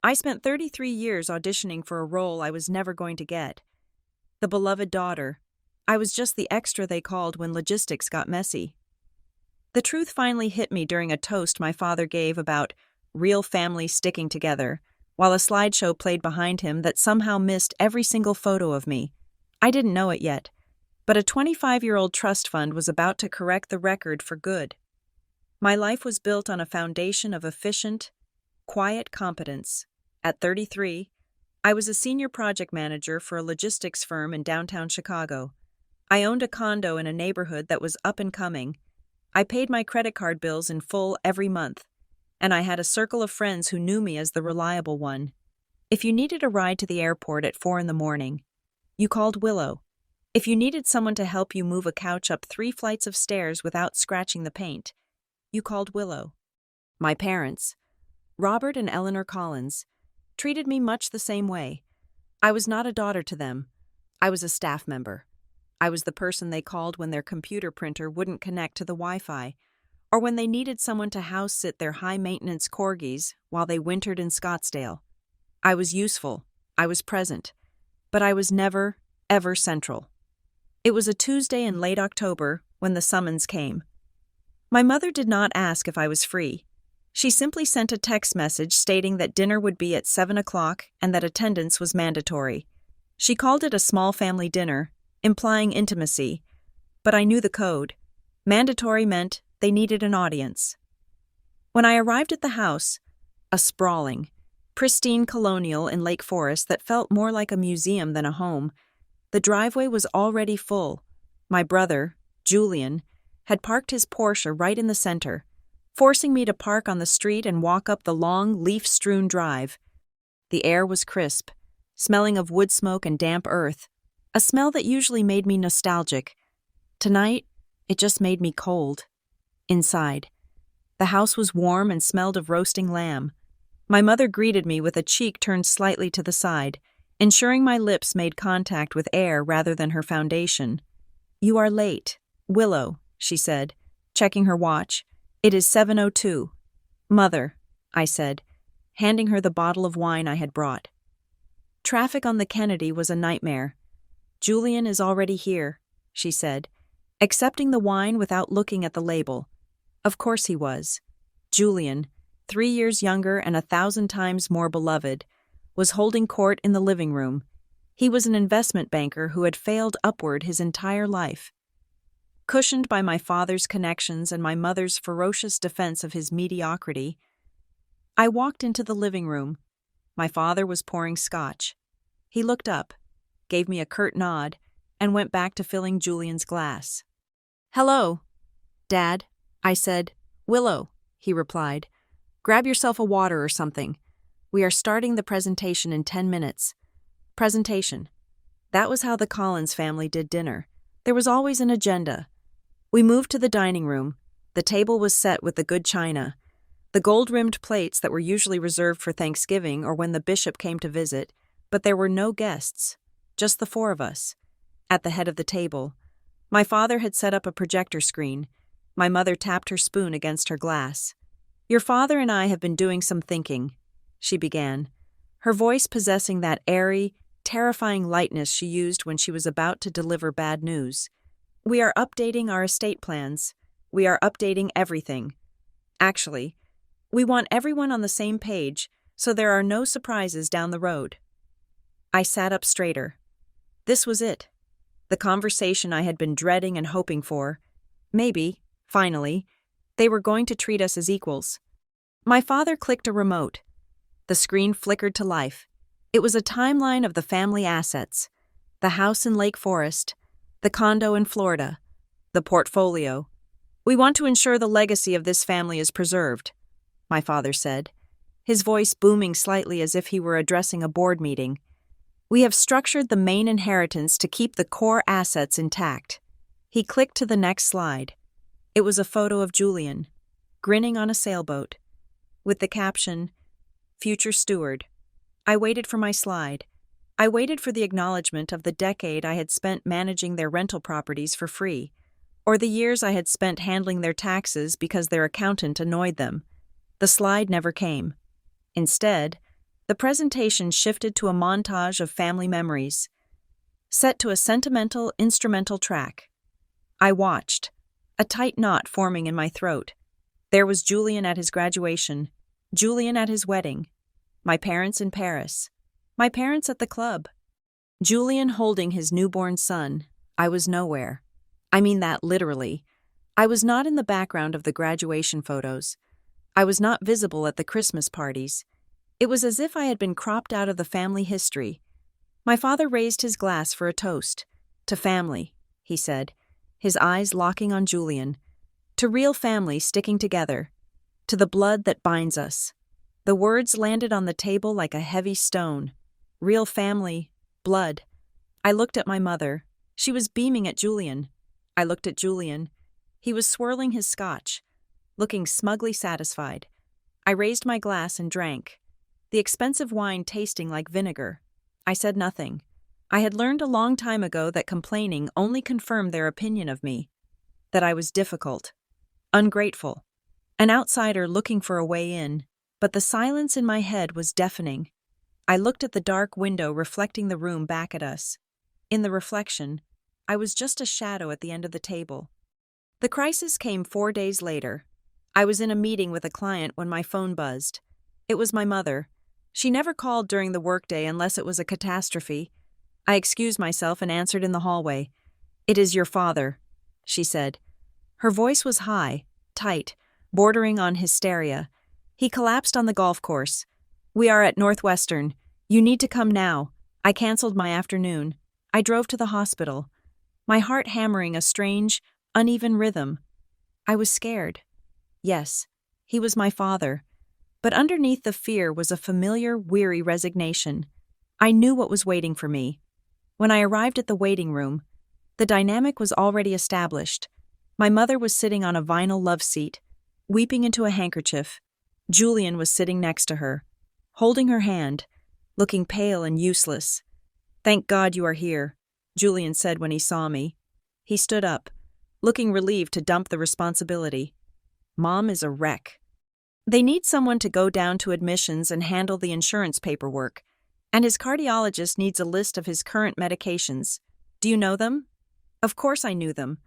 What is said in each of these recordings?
I spent 33 years auditioning for a role I was never going to get. The beloved daughter. I was just the extra they called when logistics got messy. The truth finally hit me during a toast my father gave about real families sticking together, while a slideshow played behind him that somehow missed every single photo of me. I didn't know it yet, but a 25-year-old trust fund was about to correct the record for good. My life was built on a foundation of efficient, quiet competence. At 33, I was a senior project manager for a logistics firm in downtown Chicago. I owned a condo in a neighborhood that was up and coming. I paid my credit card bills in full every month, and I had a circle of friends who knew me as the reliable one. If you needed a ride to the airport at 4 a.m, you called Willow. If you needed someone to help you move a couch up 3 flights of stairs without scratching the paint, you called Willow. My parents, Robert and Eleanor Collins, treated me much the same way. I was not a daughter to them. I was a staff member. I was the person they called when their computer printer wouldn't connect to the Wi-Fi, or when they needed someone to house-sit their high-maintenance corgis while they wintered in Scottsdale. I was useful, I was present, but I was never, ever central. It was a Tuesday in late October when the summons came. My mother did not ask if I was free. She simply sent a text message stating that dinner would be at 7 o'clock and that attendance was mandatory. She called it a small family dinner, implying intimacy, but I knew the code. Mandatory meant they needed an audience. When I arrived at the house, a sprawling, pristine colonial in Lake Forest that felt more like a museum than a home, the driveway was already full. My brother, Julian, had parked his Porsche right in the center, forcing me to park on the street and walk up the long, leaf-strewn drive. The air was crisp, smelling of wood smoke and damp earth, a smell that usually made me nostalgic. Tonight, it just made me cold. Inside, the house was warm and smelled of roasting lamb. My mother greeted me with a cheek turned slightly to the side, ensuring my lips made contact with air rather than her foundation. "You are late, Willow," she said, checking her watch. "It is 7:02. "Mother," I said, handing her the bottle of wine I had brought. Traffic on the Kennedy was a nightmare. "Julian is already here," she said, accepting the wine without looking at the label. Of course he was. Julian, 3 years younger and 1,000 times more beloved, was holding court in the living room. He was an investment banker who had failed upward his entire life. Cushioned by my father's connections and my mother's ferocious defense of his mediocrity, I walked into the living room. My father was pouring scotch. He looked up, gave me a curt nod, and went back to filling Julian's glass. "Hello, Dad," I said. "Willow," he replied. "Grab yourself a water or something. We are starting the presentation in 10 minutes. Presentation. That was how the Collins family did dinner. There was always an agenda. We moved to the dining room. The table was set with the good china. The gold-rimmed plates that were usually reserved for Thanksgiving or when the bishop came to visit, but there were no guests, just the 4 of us. At the head of the table, my father had set up a projector screen. My mother tapped her spoon against her glass. "Your father and I have been doing some thinking," she began, her voice possessing that airy, terrifying lightness she used when she was about to deliver bad news. "We are updating our estate plans. We are updating everything. Actually, we want everyone on the same page so there are no surprises down the road." I sat up straighter. This was it. The conversation I had been dreading and hoping for. Maybe, finally, they were going to treat us as equals. My father clicked a remote. The screen flickered to life. It was a timeline of the family assets. The house in Lake Forest, the condo in Florida, the portfolio. "We want to ensure the legacy of this family is preserved," my father said, his voice booming slightly as if he were addressing a board meeting. "We have structured the main inheritance to keep the core assets intact." He clicked to the next slide. It was a photo of Julian, grinning on a sailboat, with the caption, "Future Steward." I waited for my slide. I waited for the acknowledgement of the decade I had spent managing their rental properties for free, or the years I had spent handling their taxes because their accountant annoyed them. The slide never came. Instead, The presentation shifted to a montage of family memories, set to a sentimental instrumental track. I watched, a tight knot forming in my throat. There was Julian at his graduation, Julian at his wedding, my parents in Paris, my parents at the club, Julian holding his newborn son. I was nowhere. I mean that literally. I was not in the background of the graduation photos. I was not visible at the Christmas parties. It was as if I had been cropped out of the family history. My father raised his glass for a toast. To family, he said, his eyes locking on Julian. To real family sticking together. To the blood that binds us. The words landed on the table like a heavy stone. Real family, blood. I looked at my mother. She was beaming at Julian. I looked at Julian. He was swirling his scotch, looking smugly satisfied. I raised my glass and drank, the expensive wine tasting like vinegar. I said nothing. I had learned a long time ago that complaining only confirmed their opinion of me, that I was difficult, ungrateful, an outsider looking for a way in, but the silence in my head was deafening. I looked at the dark window reflecting the room back at us. In the reflection, I was just a shadow at the end of the table. The crisis came 4 days later. I was in a meeting with a client when my phone buzzed. It was my mother. She never called during the workday unless it was a catastrophe. I excused myself and answered in the hallway. "It is your father," she said. Her voice was high, tight, bordering on hysteria. "He collapsed on the golf course. We are at Northwestern. You need to come now. I canceled my afternoon. I drove to the hospital, my heart hammering a strange, uneven rhythm. I was scared. Yes, he was my father. But underneath the fear was a familiar, weary resignation. I knew what was waiting for me. When I arrived at the waiting room, the dynamic was already established. My mother was sitting on a vinyl love seat, weeping into a handkerchief. Julian was sitting next to her, holding her hand, looking pale and useless. "Thank God you are here," Julian said when he saw me. He stood up, looking relieved to dump the responsibility. "Mom is a wreck. They need someone to go down to admissions and handle the insurance paperwork, and his cardiologist needs a list of his current medications. Do you know them?" Of course I knew them.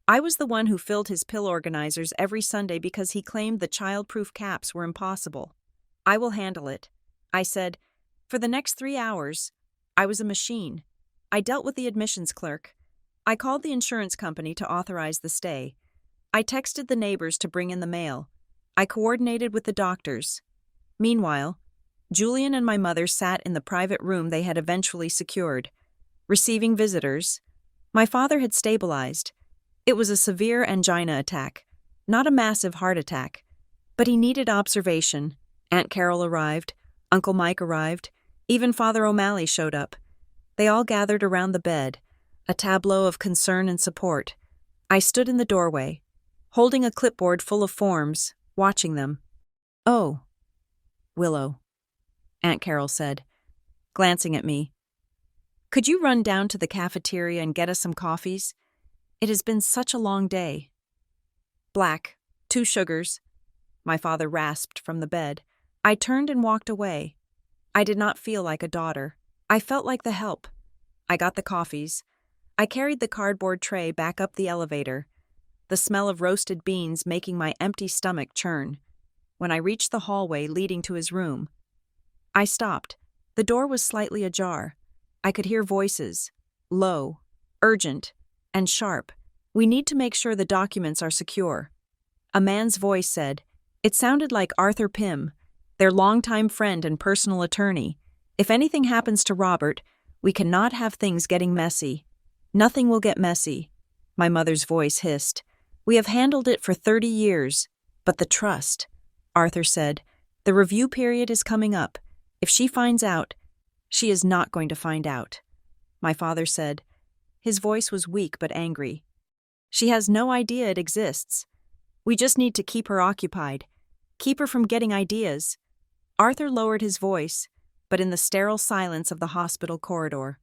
I was the one who filled his pill organizers every Sunday because he claimed the child-proof caps were impossible. "I will handle it," I said. For the next 3 hours, I was a machine. I dealt with the admissions clerk. I called the insurance company to authorize the stay. I texted the neighbors to bring in the mail. I coordinated with the doctors. Meanwhile, Julian and my mother sat in the private room they had eventually secured, receiving visitors. My father had stabilized. It was a severe angina attack, not a massive heart attack, but he needed observation. Aunt Carol arrived, Uncle Mike arrived, even Father O'Malley showed up. They all gathered around the bed, a tableau of concern and support. I stood in the doorway, holding a clipboard full of forms, watching them. "Oh, Willow," Aunt Carol said, glancing at me. "Could you run down to the cafeteria and get us some coffees? It has been such a long day." "Black, 2 sugars," my father rasped from the bed. I turned and walked away. I did not feel like a daughter. I felt like the help. I got the coffees. I carried the cardboard tray back up the elevator, the smell of roasted beans making my empty stomach churn. When I reached the hallway leading to his room, I stopped. The door was slightly ajar. I could hear voices, low, urgent, and sharp. "We need to make sure the documents are secure." A man's voice said. It sounded like Arthur Pym, their longtime friend and personal attorney. "If anything happens to Robert, we cannot have things getting messy." "Nothing will get messy," my mother's voice hissed. "We have handled it for 30 years. But the trust," Arthur said. "The review period is coming up. If she finds out, she is not going to find out," my father said. His voice was weak but angry. "She has no idea it exists. We just need to keep her occupied. Keep her from getting ideas." Arthur lowered his voice, but in the sterile silence of the hospital corridor,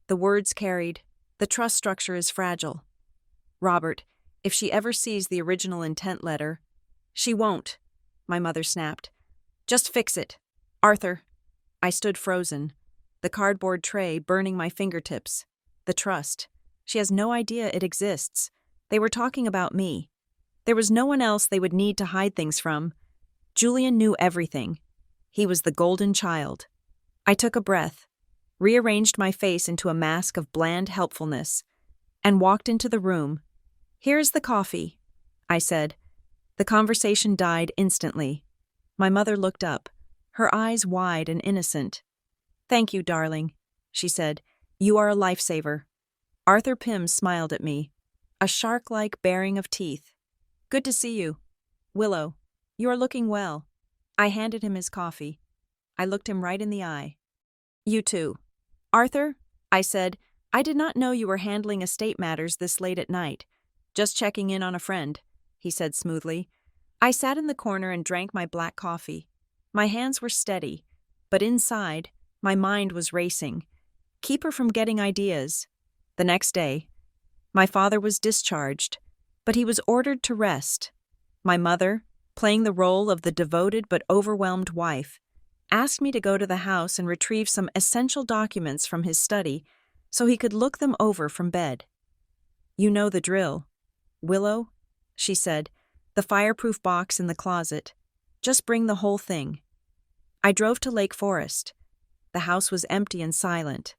the words carried, "The trust structure is fragile. Robert, if she ever sees the original intent letter—" "She won't," my mother snapped. "Just fix it. Arthur, I stood frozen, the cardboard tray burning my fingertips. The trust. She has no idea it exists. They were talking about me. There was no one else they would need to hide things from. Julian knew everything. He was the golden child. I took a breath, rearranged my face into a mask of bland helpfulness, and walked into the room. "Here's the coffee," I said. The conversation died instantly. My mother looked up, her eyes wide and innocent. "Thank you, darling," she said. "You are a lifesaver." Arthur Pym smiled at me, a shark-like baring of teeth. "Good to see you. Willow, you are looking well." I handed him his coffee. I looked him right in the eye. "You too." "Arthur," I said, "I did not know you were handling estate matters this late at night. Just checking in on a friend," he said smoothly. I sat in the corner and drank my black coffee. My hands were steady, but inside, my mind was racing. Keep her from getting ideas. The next day, my father was discharged, but he was ordered to rest. My mother, playing the role of the devoted but overwhelmed wife, asked me to go to the house and retrieve some essential documents from his study so he could look them over from bed. "You know the drill, Willow," she said, "the fireproof box in the closet. Just bring the whole thing." I drove to Lake Forest. The house was empty and silent.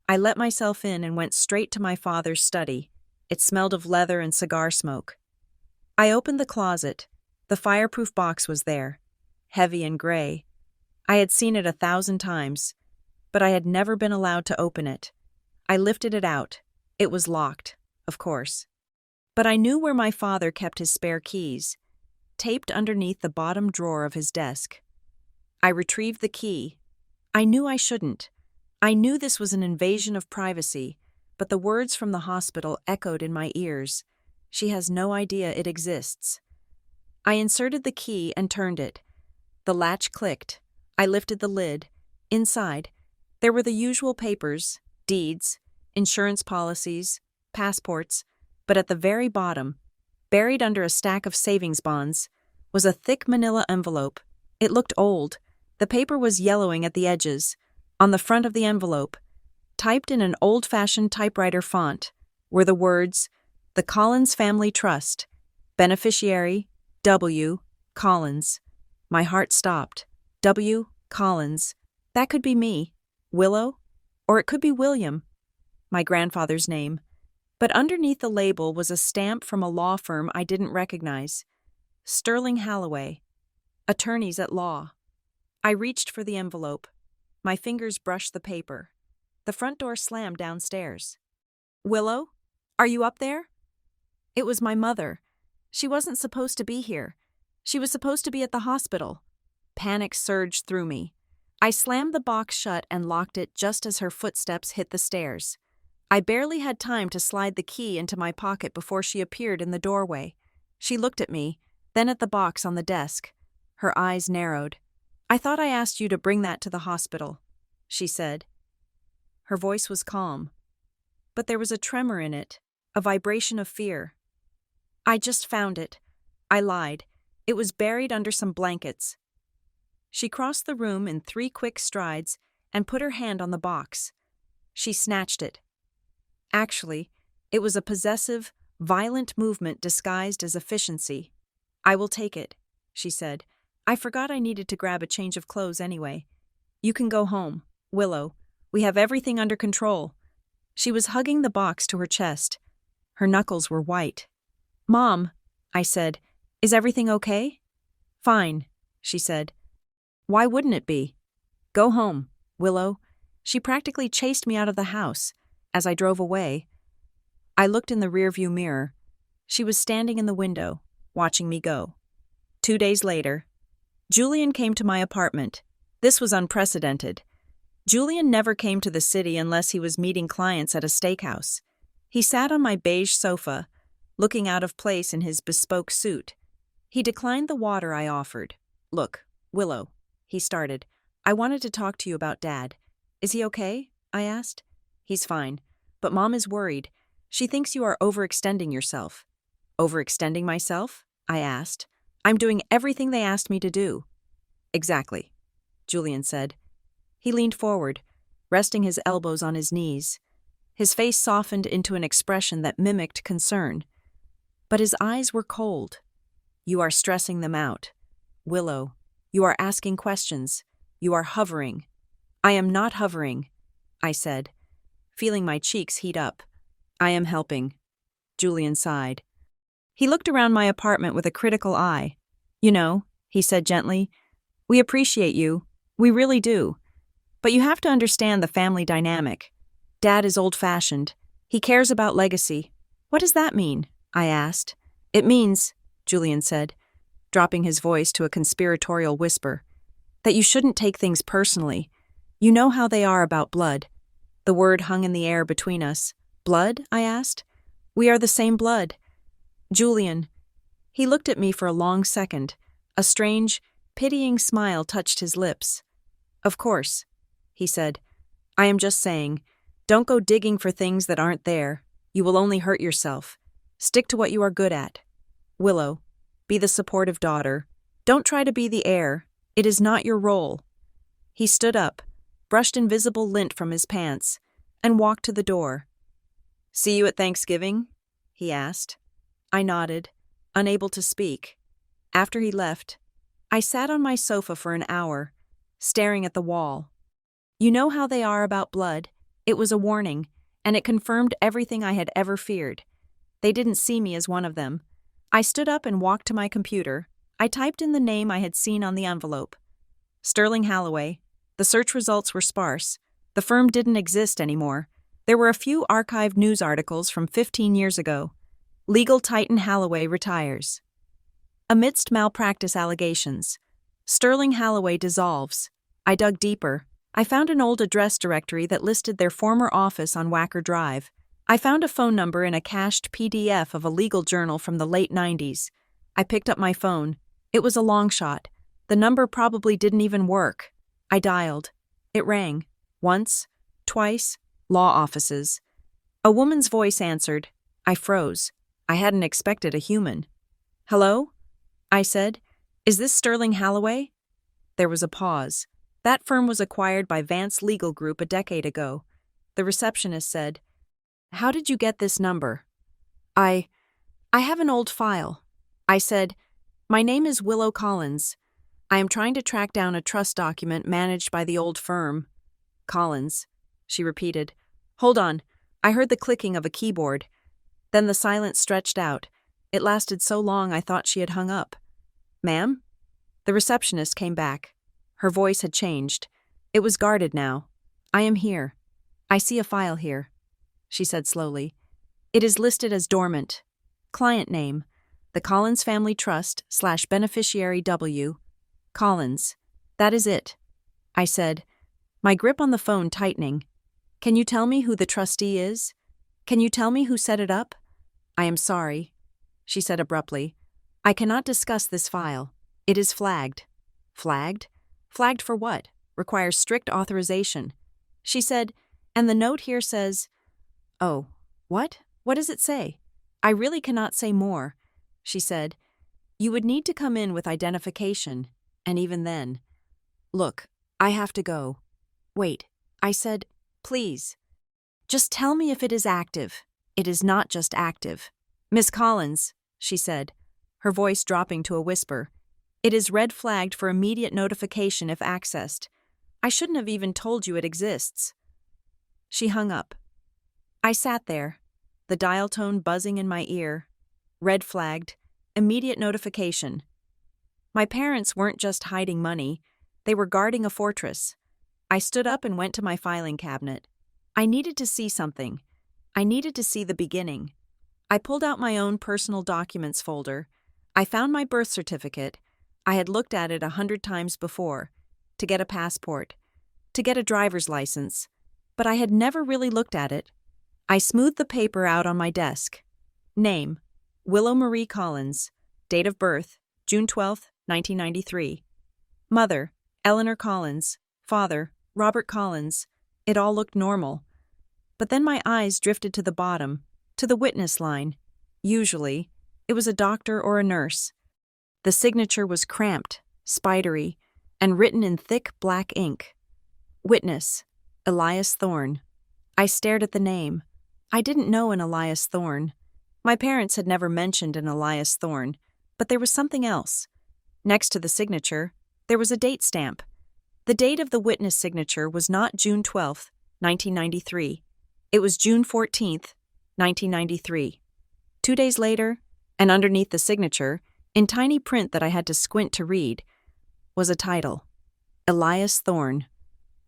I let myself in and went straight to my father's study. It smelled of leather and cigar smoke. I opened the closet. The fireproof box was there, heavy and gray. I had seen it 1,000 times, but I had never been allowed to open it. I lifted it out. It was locked, of course. But I knew where my father kept his spare keys, taped underneath the bottom drawer of his desk. I retrieved the key. I knew I shouldn't. I knew this was an invasion of privacy, but the words from the hospital echoed in my ears. She has no idea it exists. I inserted the key and turned it. The latch clicked. I lifted the lid. Inside, there were the usual papers, deeds, insurance policies, passports, but at the very bottom, buried under a stack of savings bonds, was a thick manila envelope. It looked old. The paper was yellowing at the edges. On the front of the envelope, typed in an old-fashioned typewriter font, were the words, "The Collins Family Trust, Beneficiary, W. Collins." My heart stopped. W. Collins. That could be me, Willow, or it could be William, my grandfather's name. But underneath the label was a stamp from a law firm I didn't recognize. Sterling Halloway, attorneys at law. I reached for the envelope. My fingers brushed the paper. The front door slammed downstairs. "Willow, are you up there?" It was my mother. She wasn't supposed to be here. She was supposed to be at the hospital. Panic surged through me. I slammed the box shut and locked it just as her footsteps hit the stairs. I barely had time to slide the key into my pocket before she appeared in the doorway. She looked at me, then at the box on the desk. Her eyes narrowed. "I thought I asked you to bring that to the hospital," she said. Her voice was calm, but there was a tremor in it, a vibration of fear. "I just found it," I lied. "It was buried under some blankets." She crossed the room in 3 quick strides and put her hand on the box. She snatched it. Actually, it was a possessive, violent movement disguised as efficiency. "I will take it," she said. "I forgot I needed to grab a change of clothes anyway. You can go home, Willow. We have everything under control." She was hugging the box to her chest. Her knuckles were white. "Mom," I said, "is everything okay?" "Fine," she said. "Why wouldn't it be? Go home, Willow." She practically chased me out of the house. As I drove away, I looked in the rearview mirror. She was standing in the window, watching me go. 2 days later, Julian came to my apartment. This was unprecedented. Julian never came to the city unless he was meeting clients at a steakhouse. He sat on my beige sofa, looking out of place in his bespoke suit. He declined the water I offered. "Look, Willow," he started, "I wanted to talk to you about Dad." "Is he okay?" I asked. "He's fine, but Mom is worried. She thinks you are overextending yourself." "Overextending myself?" I asked. "I'm doing everything they asked me to do." "Exactly," Julian said. He leaned forward, resting his elbows on his knees. His face softened into an expression that mimicked concern. But his eyes were cold. "You are stressing them out. Willow, you are asking questions. You are hovering." "I am not hovering," I said, feeling my cheeks heat up. "I am helping." Julian sighed. He looked around my apartment with a critical eye. "You know," he said gently, "we appreciate you. We really do. But you have to understand the family dynamic. Dad is old-fashioned. He cares about legacy." "What does that mean?" I asked. "It means," Julian said, dropping his voice to a conspiratorial whisper, "that you shouldn't take things personally. You know how they are about blood." The word hung in the air between us. "Blood?" I asked. "We are the same blood." "Julian." He looked at me for a long second. A strange, pitying smile touched his lips. "Of course," he said. "I am just saying, don't go digging for things that aren't there. You will only hurt yourself. Stick to what you are good at. Willow, be the supportive daughter. Don't try to be the heir. It is not your role." He stood up, brushed invisible lint from his pants, and walked to the door. "See you at Thanksgiving?" he asked. I nodded, unable to speak. After he left, I sat on my sofa for an hour, staring at the wall. You know how they are about blood. It was a warning, and it confirmed everything I had ever feared. They didn't see me as one of them. I stood up and walked to my computer. I typed in the name I had seen on the envelope. Sterling Halloway. The search results were sparse. The firm didn't exist anymore. There were a few archived news articles from 15 years ago. Legal titan Halloway retires. Amidst malpractice allegations, Sterling Halloway dissolves. I dug deeper. I found an old address directory that listed their former office on Wacker Drive. I found a phone number in a cached PDF of a legal journal from the late 90s. I picked up my phone. It was a long shot. The number probably didn't even work. I dialed. It rang. Once, twice, law offices. A woman's voice answered. I froze. I hadn't expected a human. "Hello?" I said. "Is this Sterling Halloway?" There was a pause. That firm was acquired by Vance Legal Group a decade ago. The receptionist said, "How did you get this number?" I have an old file." I said, "My name is Willow Collins. I am trying to track down a trust document managed by the old firm." "Collins," she repeated. "Hold on." I heard the clicking of a keyboard. Then the silence stretched out. It lasted so long I thought she had hung up. "Ma'am?" The receptionist came back. Her voice had changed. It was guarded now. "I am here. I see a file here," she said slowly. "It is listed as dormant. Client name, the Collins Family Trust / Beneficiary W. Collins. That is it," I said, my grip on the phone tightening. "Can you tell me who the trustee is? Can you tell me who set it up?" "I am sorry," she said abruptly. "I cannot discuss this file. It is flagged." "Flagged? Flagged for what? Requires strict authorization." She said, "And the note here says..." "Oh, what? What does it say?" "I really cannot say more," she said. "You would need to come in with identification, and even then..." "Look, I have to go." "Wait," I said, "please. Just tell me if it is active." "It is not just active." "Miss Collins," she said, her voice dropping to a whisper, "it is red flagged for immediate notification if accessed. I shouldn't have even told you it exists." She hung up. I sat there, the dial tone buzzing in my ear. Red flagged, immediate notification. My parents weren't just hiding money, they were guarding a fortress. I stood up and went to my filing cabinet. I needed to see something. I needed to see the beginning. I pulled out my own personal documents folder. I found my birth certificate. I had looked at it 100 times before, to get a passport, to get a driver's license, but I had never really looked at it. I smoothed the paper out on my desk. Name, Willow Marie Collins. Date of birth, June 12, 1993. Mother, Eleanor Collins. Father, Robert Collins. It all looked normal. But then my eyes drifted to the bottom, to the witness line. Usually, it was a doctor or a nurse. The signature was cramped, spidery, and written in thick black ink. Witness, Elias Thorne. I stared at the name. I didn't know an Elias Thorne. My parents had never mentioned an Elias Thorne, but there was something else. Next to the signature, there was a date stamp. The date of the witness signature was not June 12, 1993. It was June 14, 1993. 2 days later, and underneath the signature, in tiny print that I had to squint to read, was a title. Elias Thorne.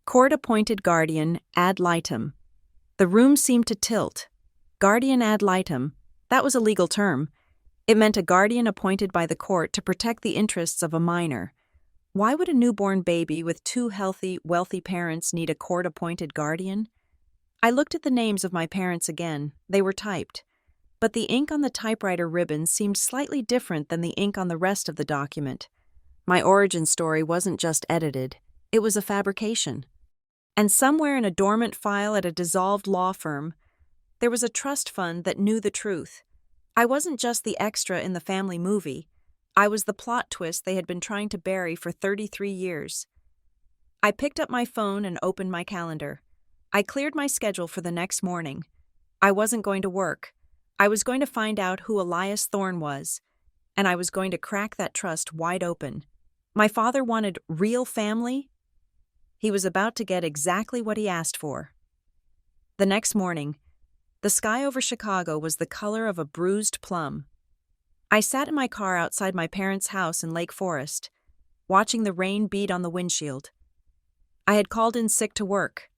Court-appointed guardian ad litem. The room seemed to tilt. Guardian ad litem, that was a legal term. It meant a guardian appointed by the court to protect the interests of a minor. Why would a newborn baby with two healthy, wealthy parents need a court-appointed guardian? I looked at the names of my parents again. They were typed. But the ink on the typewriter ribbon seemed slightly different than the ink on the rest of the document. My origin story wasn't just edited. It was a fabrication. And somewhere in a dormant file at a dissolved law firm, there was a trust fund that knew the truth. I wasn't just the extra in the family movie. I was the plot twist they had been trying to bury for 33 years. I picked up my phone and opened my calendar. I cleared my schedule for the next morning. I wasn't going to work. I was going to find out who Elias Thorne was, and I was going to crack that trust wide open. My father wanted real family. He was about to get exactly what he asked for. The next morning, the sky over Chicago was the color of a bruised plum. I sat in my car outside my parents' house in Lake Forest, watching the rain beat on the windshield. I had called in sick to work,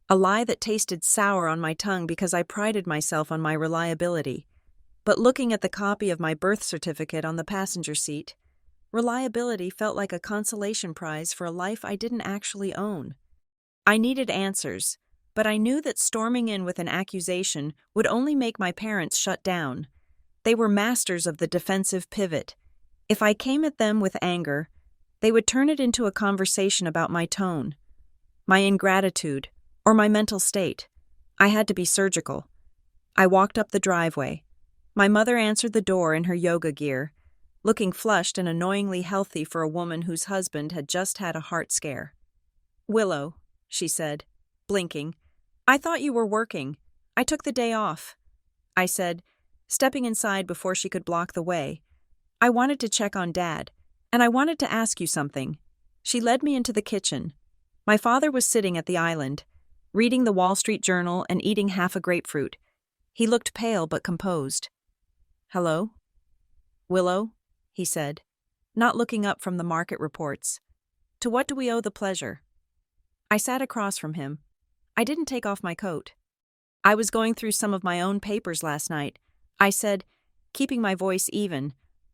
a lie that tasted sour on my tongue because I prided myself on my reliability. But looking at the copy of my birth certificate on the passenger seat, reliability felt like a consolation prize for a life I didn't actually own. I needed answers, but I knew that storming in with an accusation would only make my parents shut down. They were masters of the defensive pivot. If I came at them with anger, they would turn it into a conversation about my tone, my ingratitude, or my mental state. I had to be surgical. I walked up the driveway. My mother answered the door in her yoga gear, looking flushed and annoyingly healthy for a woman whose husband had just had a heart scare. "Willow," she said, blinking, "I thought you were working. I took the day off," I said, stepping inside before she could block the way. "I wanted to check on Dad, and I wanted to ask you something." She led me into the kitchen. My father was sitting at the island, reading the Wall Street Journal and eating half a grapefruit. He looked pale but composed. "Hello?" "Willow," he said, not looking up from the market reports. "To what do we owe the pleasure?" I sat across from him. I didn't take off my coat. "I was going through some of my own papers last night," I said, keeping my voice even,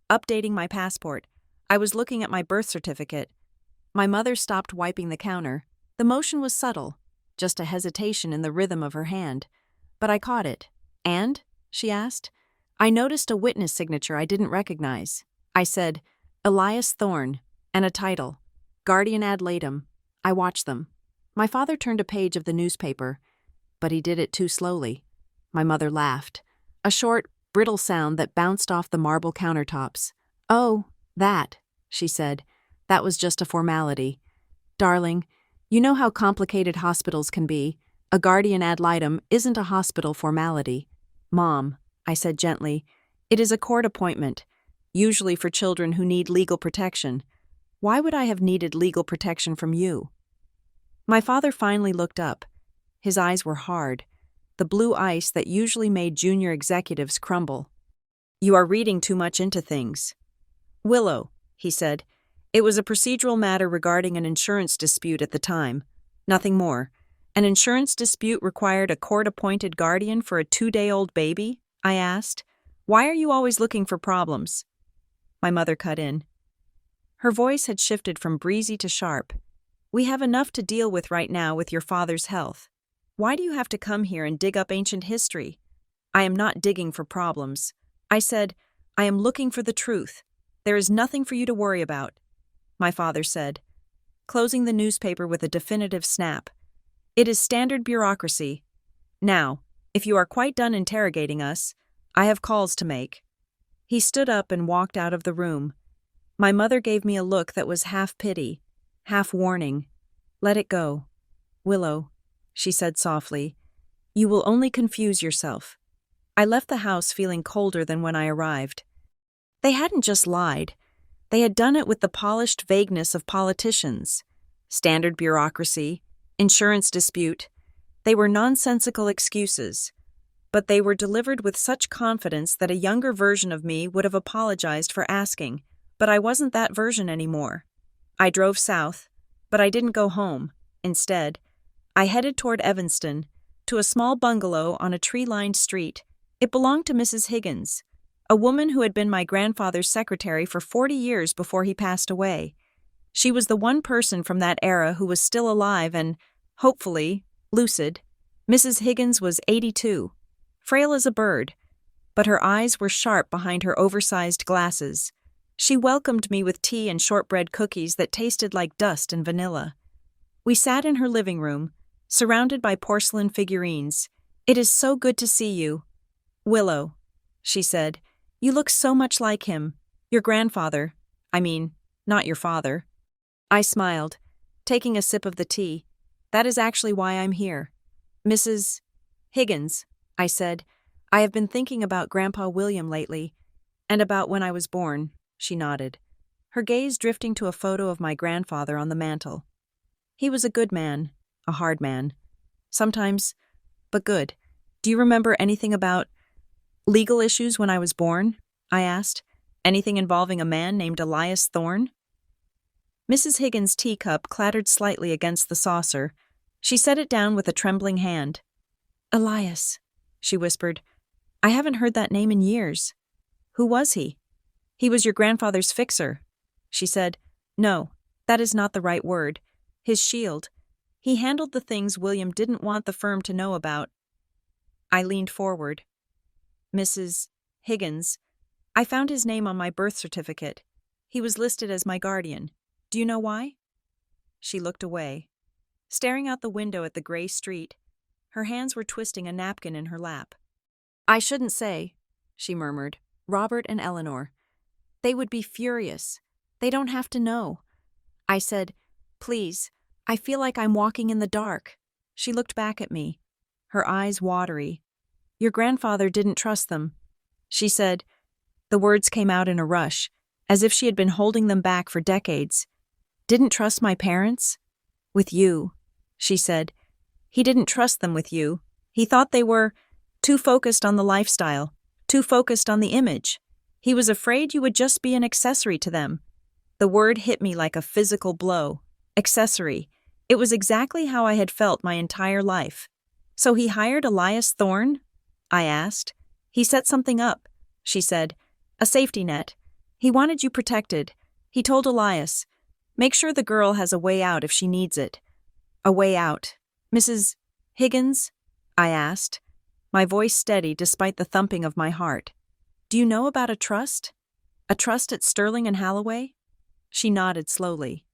updating my passport. I was looking at my birth certificate. My mother stopped wiping the counter. The motion was subtle, just a hesitation in the rhythm of her hand. But I caught it. "And?" she asked. I noticed a witness signature I didn't recognize. I said, "Elias Thorne," and a title, "Guardian ad litem." I watched them. My father turned a page of the newspaper, but he did it too slowly. My mother laughed, a short, brittle sound that bounced off the marble countertops. "Oh, that," she said. "That was just a formality. Darling, you know how complicated hospitals can be. A guardian ad litem isn't a hospital formality." "Mom," I said gently, "it is a court appointment, usually for children who need legal protection. Why would I have needed legal protection from you?" My father finally looked up. His eyes were hard, the blue ice that usually made junior executives crumble. "You are reading too much into things." "Willow," he said, "it was a procedural matter regarding an insurance dispute at the time. Nothing more. An insurance dispute required a court-appointed guardian for a 2-day-old baby?" I asked. "Why are you always looking for problems?" My mother cut in. Her voice had shifted from breezy to sharp. "We have enough to deal with right now with your father's health. Why do you have to come here and dig up ancient history?" "I am not digging for problems." I said, "I am looking for the truth. There is nothing for you to worry about," my father said, closing the newspaper with a definitive snap. "It is standard bureaucracy. Now, if you are quite done interrogating us, I have calls to make." He stood up and walked out of the room. My mother gave me a look that was half pity, half warning. "Let it go." Willow, she said softly, you will only confuse yourself. I left the house feeling colder than when I arrived. They hadn't just lied. They had done it with the polished vagueness of politicians. Standard bureaucracy, insurance dispute. They were nonsensical excuses. But they were delivered with such confidence that a younger version of me would have apologized for asking, but I wasn't that version anymore. I drove south, but I didn't go home. Instead, I headed toward Evanston, to a small bungalow on a tree-lined street. It belonged to Mrs. Higgins, a woman who had been my grandfather's secretary for 40 years before he passed away. She was the one person from that era who was still alive and, hopefully, lucid. Mrs. Higgins was 82, frail as a bird, but her eyes were sharp behind her oversized glasses. She welcomed me with tea and shortbread cookies that tasted like dust and vanilla. We sat in her living room, surrounded by porcelain figurines. It is so good to see you. Willow, she said, you look so much like him. Your grandfather. I mean, not your father. I smiled, taking a sip of the tea. That is actually why I'm here. Mrs. Higgins, I said, I have been thinking about Grandpa William lately, and about when I was born. She nodded, her gaze drifting to a photo of my grandfather on the mantel. He was a good man, a hard man. Sometimes, but good. Do you remember anything about legal issues when I was born? I asked. Anything involving a man named Elias Thorne? Mrs. Higgins' teacup clattered slightly against the saucer. She set it down with a trembling hand. Elias, she whispered. I haven't heard that name in years. Who was he? He was your grandfather's fixer. She said, no, that is not the right word. His shield. He handled the things William didn't want the firm to know about. I leaned forward. Mrs. Higgins, I found his name on my birth certificate. He was listed as my guardian. Do you know why? She looked away, staring out the window at the gray street. Her hands were twisting a napkin in her lap. I shouldn't say, she murmured. Robert and Eleanor. They would be furious. They don't have to know. I said, please, I feel like I'm walking in the dark. She looked back at me, her eyes watery. Your grandfather didn't trust them. She said. The words came out in a rush, as if she had been holding them back for decades. Didn't trust my parents? With you, she said. He didn't trust them with you. He thought they were too focused on the lifestyle, too focused on the image. He was afraid you would just be an accessory to them. The word hit me like a physical blow. Accessory. It was exactly how I had felt my entire life. So he hired Elias Thorne? I asked. He set something up, she said. A safety net. He wanted you protected. He told Elias, make sure the girl has a way out if she needs it. A way out. Mrs. Higgins? I asked, my voice steady despite the thumping of my heart. Do you know about a trust? A trust at Sterling and Halloway? She nodded slowly.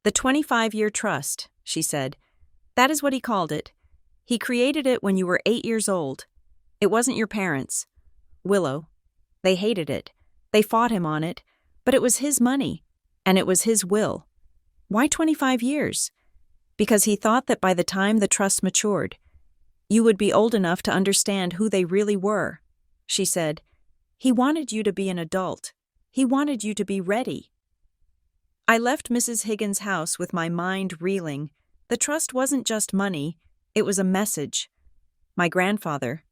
The 25-year trust, she said. That is what he called it. He created it when you were 8 years old. It wasn't your parents. Willow. They hated it. They fought him on it. But it was his money. And it was his will. Why 25 years? Because he thought that by the time the trust matured, you would be old enough to understand who they really were. She said, he wanted you to be an adult. He wanted you to be ready. I left Mrs. Higgins' house with my mind reeling. The trust wasn't just money, it was a message. My grandfather,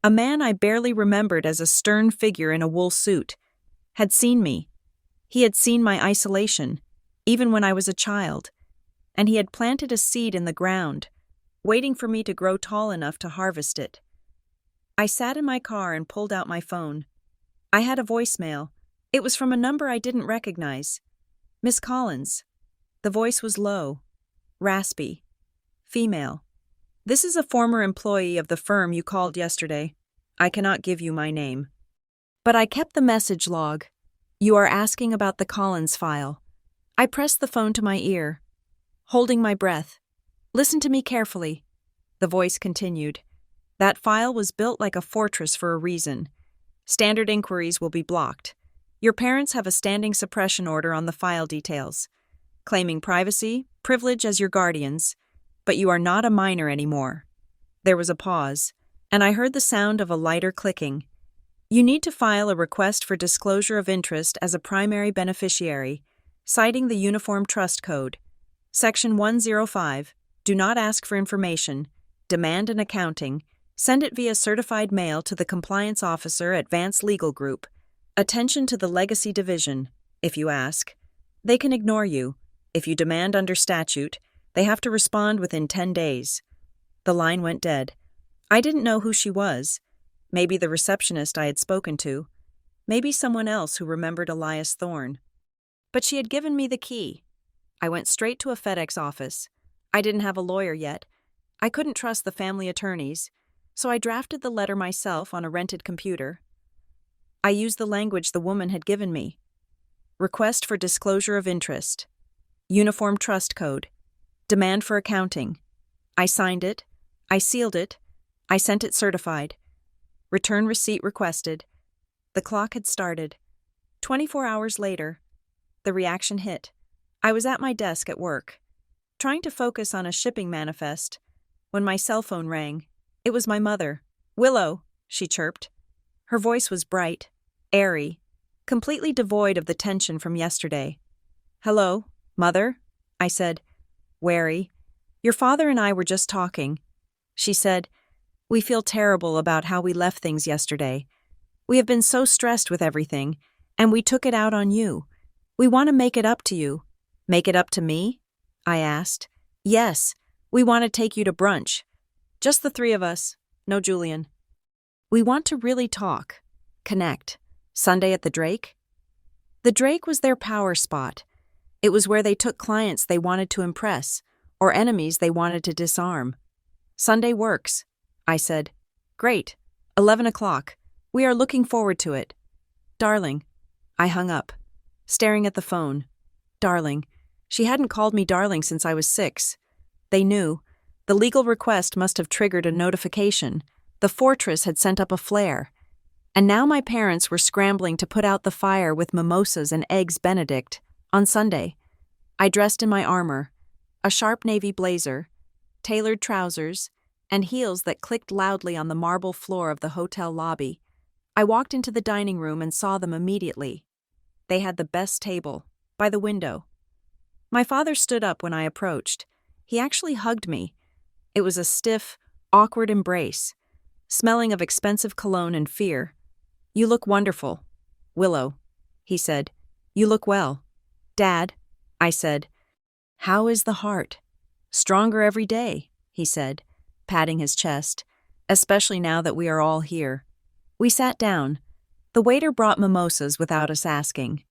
a man I barely remembered as a stern figure in a wool suit, had seen me. He had seen my isolation, even when I was a child, and he had planted a seed in the ground, waiting for me to grow tall enough to harvest it. I sat in my car and pulled out my phone. I had a voicemail. It was from a number I didn't recognize. Miss Collins. The voice was low, raspy, female. This is a former employee of the firm you called yesterday. I cannot give you my name. But I kept the message log. You are asking about the Collins file. I pressed the phone to my ear, holding my breath. Listen to me carefully. The voice continued. That file was built like a fortress for a reason. Standard inquiries will be blocked. Your parents have a standing suppression order on the file details, claiming privacy, privilege as your guardians. but you are not a minor anymore." There was a pause, and I heard the sound of a lighter clicking. "You need to file a request for disclosure of interest as a primary beneficiary, citing the Uniform Trust Code. Section 105, do not ask for information, demand an accounting, send it via certified mail to the compliance officer at Vance Legal Group. Attention to the legacy division. If you ask, they can ignore you. If you demand under statute, they have to respond within 10 days. The line went dead. I didn't know who she was. Maybe the receptionist I had spoken to. Maybe someone else who remembered Elias Thorne. But she had given me the key. I went straight to a FedEx office. I didn't have a lawyer yet. I couldn't trust the family attorneys, so I drafted the letter myself on a rented computer. I used the language the woman had given me. Request for disclosure of interest. Uniform Trust Code. Demand for accounting. I signed it. I sealed it. I sent it certified. Return receipt requested. The clock had started. 24 hours later, the reaction hit. I was at my desk at work, trying to focus on a shipping manifest, when my cell phone rang. It was my mother. "Willow," she chirped. Her voice was bright, airy, completely devoid of the tension from yesterday. "Hello, Mother," I said, wary. "Your father and I were just talking." She said, "We feel terrible about how we left things yesterday. We have been so stressed with everything, and we took it out on you. We want to make it up to you." "Make it up to me?" I asked. "Yes, we want to take you to brunch. Just the three of us, no Julian. We want to really talk, connect. Sunday at the Drake?" The Drake was their power spot. It was where they took clients they wanted to impress, or enemies they wanted to disarm. "Sunday works," I said. "Great. 11 o'clock. We are looking forward to it." "Darling." I hung up, staring at the phone. Darling. She hadn't called me darling since I was 6. They knew. The legal request must have triggered a notification. The fortress had sent up a flare. And now my parents were scrambling to put out the fire with mimosas and eggs Benedict on Sunday. I dressed in my armor, a sharp navy blazer, tailored trousers, and heels that clicked loudly on the marble floor of the hotel lobby. I walked into the dining room and saw them immediately. They had the best table, by the window. My father stood up when I approached. He actually hugged me. It was a stiff, awkward embrace, smelling of expensive cologne and fear. "You look wonderful, Willow," he said. "You look well." "Dad," I said. "How is the heart?" "Stronger every day," he said, patting his chest, "especially now that we are all here." We sat down. The waiter brought mimosas without us asking.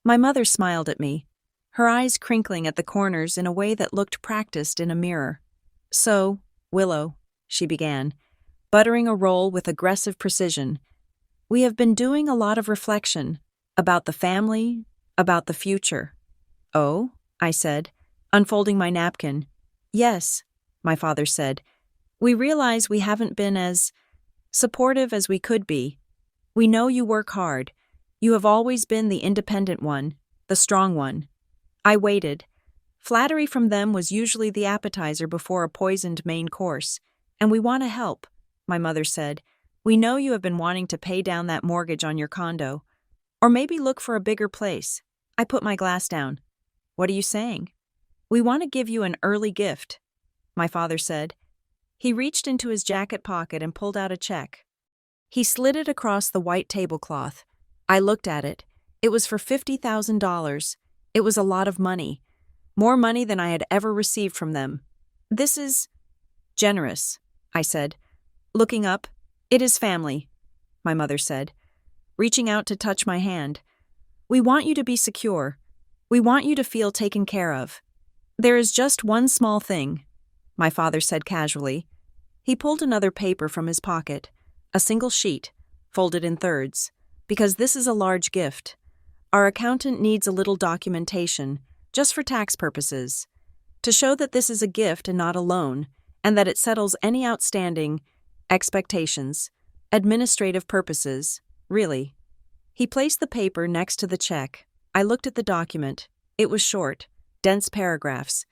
My mother smiled at me, her eyes crinkling at the corners in a way that looked practiced in a mirror. "So, Willow," she began, buttering a roll with aggressive precision, "we have been doing a lot of reflection about the family, about the future." "Oh?" I said, unfolding my napkin. "Yes," my father said. "We realize we haven't been as supportive as we could be. We know you work hard. You have always been the independent one, the strong one." I waited. Flattery from them was usually the appetizer before a poisoned main course. "And we want to help," my mother said. "We know you have been wanting to pay down that mortgage on your condo. Or maybe look for a bigger place." I put my glass down. "What are you saying?" "We want to give you an early gift," my father said. He reached into his jacket pocket and pulled out a check. He slid it across the white tablecloth. I looked at it. It was for $50,000. It was a lot of money. More money than I had ever received from them. "This is generous," I said. Looking up, "It is family," my mother said, reaching out to touch my hand. "We want you to be secure. We want you to feel taken care of. There is just one small thing," my father said casually. He pulled another paper from his pocket, a single sheet, folded in thirds. "Because this is a large gift. Our accountant needs a little documentation, just for tax purposes, to show that this is a gift and not a loan, and that it settles any outstanding expectations, administrative purposes, really." He placed the paper next to the check. I looked at the document. It was short, dense paragraphs.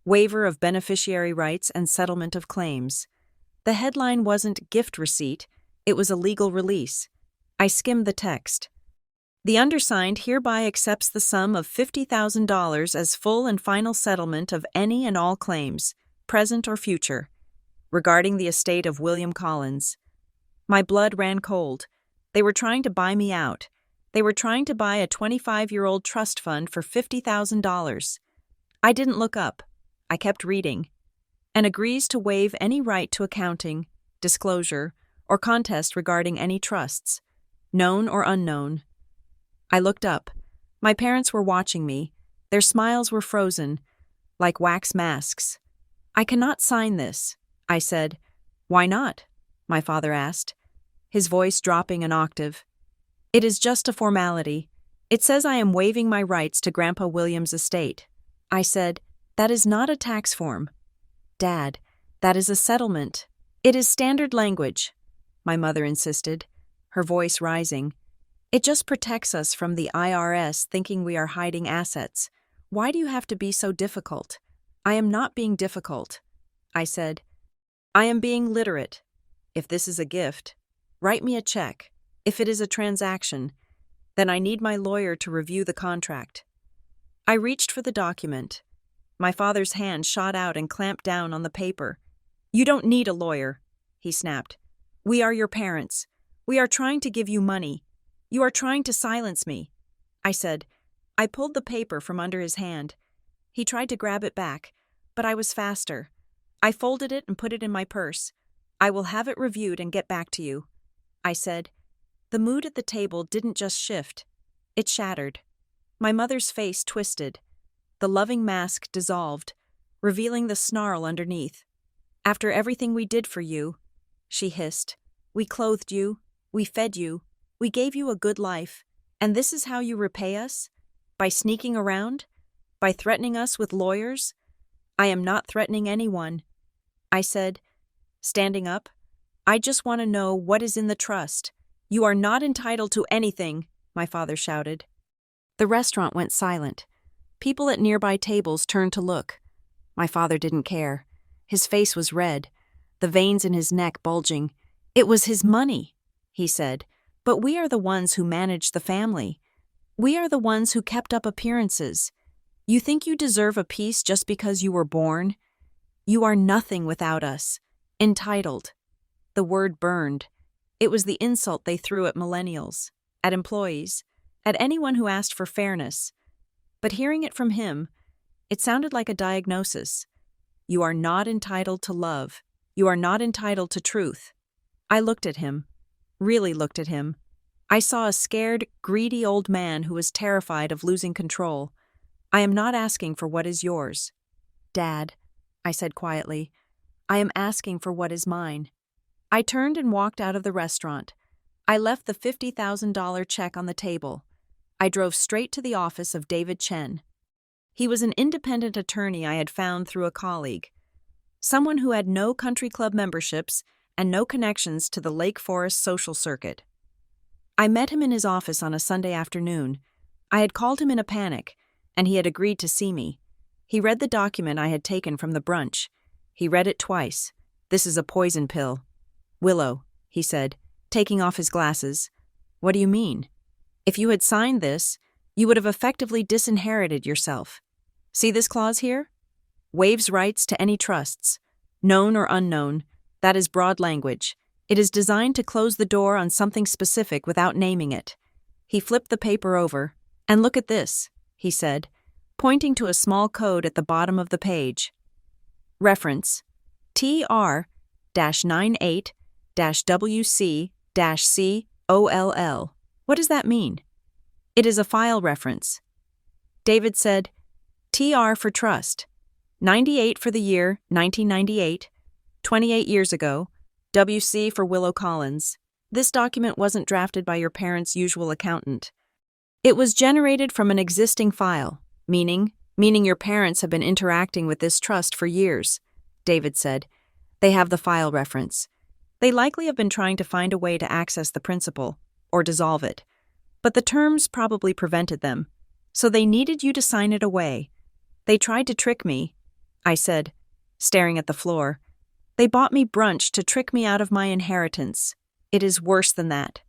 Waiver of beneficiary rights and settlement of claims. The headline wasn't gift receipt, it was a legal release. I skimmed the text. The undersigned hereby accepts the sum of $50,000 as full and final settlement of any and all claims, present or future, regarding the estate of William Collins. My blood ran cold. They were trying to buy me out. They were trying to buy a 25-year-old trust fund for $50,000. I didn't look up. I kept reading. And agrees to waive any right to accounting, disclosure, or contest regarding any trusts, known or unknown. I looked up. My parents were watching me. Their smiles were frozen, like wax masks. I cannot sign this, I said. Why not? My father asked, his voice dropping an octave. It is just a formality. It says I am waiving my rights to Grandpa William's estate. I said, that is not a tax form. Dad, that is a settlement. It is standard language, my mother insisted, her voice rising. It just protects us from the IRS thinking we are hiding assets. Why do you have to be so difficult? I am not being difficult, I said. I am being literate. If this is a gift, write me a check. If it is a transaction, then I need my lawyer to review the contract. I reached for the document. My father's hand shot out and clamped down on the paper. You don't need a lawyer, he snapped. We are your parents. We are trying to give you money. You are trying to silence me, I said. I pulled the paper from under his hand. He tried to grab it back, but I was faster. I folded it and put it in my purse. I will have it reviewed and get back to you, I said. The mood at the table didn't just shift. It shattered. My mother's face twisted. The loving mask dissolved, revealing the snarl underneath. After everything we did for you, she hissed, we clothed you, we fed you, we gave you a good life, and this is how you repay us? By sneaking around? By threatening us with lawyers? I am not threatening anyone, I said, standing up. I just want to know what is in the trust. You are not entitled to anything, my father shouted. The restaurant went silent. People at nearby tables turned to look. My father didn't care. His face was red, the veins in his neck bulging. It was his money, he said, but we are the ones who managed the family. We are the ones who kept up appearances. You think you deserve a piece just because you were born? You are nothing without us. Entitled. The word burned. It was the insult they threw at millennials, at employees, at anyone who asked for fairness. But hearing it from him, it sounded like a diagnosis. You are not entitled to love. You are not entitled to truth. I looked at him, really looked at him. I saw a scared, greedy old man who was terrified of losing control. I am not asking for what is yours. Dad, I said quietly, I am asking for what is mine. I turned and walked out of the restaurant. I left the $50,000 check on the table. I drove straight to the office of David Chen. He was an independent attorney I had found through a colleague, someone who had no country club memberships and no connections to the Lake Forest social circuit. I met him in his office on a Sunday afternoon. I had called him in a panic, and he had agreed to see me. He read the document I had taken from the brunch. He read it twice. This is a poison pill. Willow, he said, taking off his glasses. What do you mean? If you had signed this, you would have effectively disinherited yourself. See this clause here? Waives rights to any trusts, known or unknown. That is broad language. It is designed to close the door on something specific without naming it. He flipped the paper over. And look at this, he said, pointing to a small code at the bottom of the page. Reference TR-98-WC-COLL. What does that mean? It is a file reference. David said, TR for trust. 98 for the year 1998, 28 years ago, WC for Willow Collins. This document wasn't drafted by your parents' usual accountant. It was generated from an existing file, meaning your parents have been interacting with this trust for years, David said. They have the file reference. They likely have been trying to find a way to access the principal, or dissolve it. But the terms probably prevented them, so they needed you to sign it away. They tried to trick me. I said, staring at the floor. They bought me brunch to trick me out of my inheritance. It is worse than that.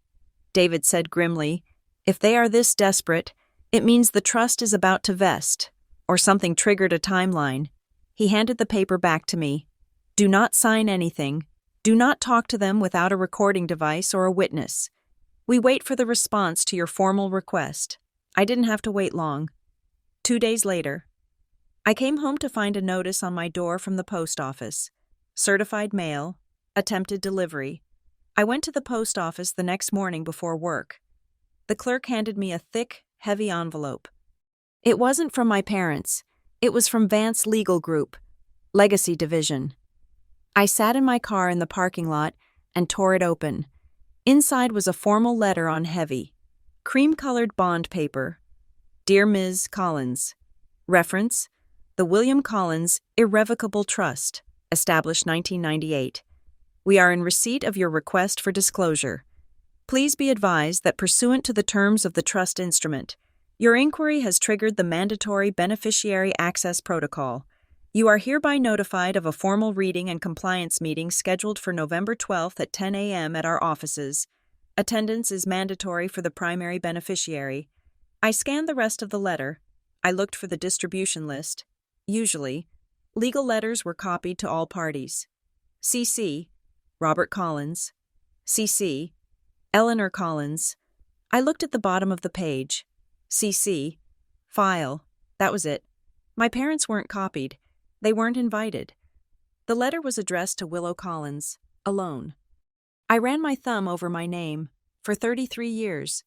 David said grimly, if they are this desperate, it means the trust is about to vest, or something triggered a timeline. He handed the paper back to me. Do not sign anything. Do not talk to them without a recording device or a witness. We wait for the response to your formal request. I didn't have to wait long. 2 days later, I came home to find a notice on my door from the post office. Certified mail, attempted delivery. I went to the post office the next morning before work. The clerk handed me a thick, heavy envelope. It wasn't from my parents. It was from Vance Legal Group, Legacy Division. I sat in my car in the parking lot and tore it open. Inside was a formal letter on heavy, cream-colored bond paper. Dear Ms. Collins. Reference: the William Collins Irrevocable Trust, established 1998. We are in receipt of your request for disclosure. Please be advised that pursuant to the terms of the trust instrument, your inquiry has triggered the mandatory beneficiary access protocol. You are hereby notified of a formal reading and compliance meeting scheduled for November 12th at 10 a.m. at our offices. Attendance is mandatory for the primary beneficiary. I scanned the rest of the letter. I looked for the distribution list. Usually, legal letters were copied to all parties. CC, Robert Collins. CC, Eleanor Collins. I looked at the bottom of the page. CC, file. That was it. My parents weren't copied. They weren't invited. The letter was addressed to Willow Collins, alone. I ran my thumb over my name. For 33 years,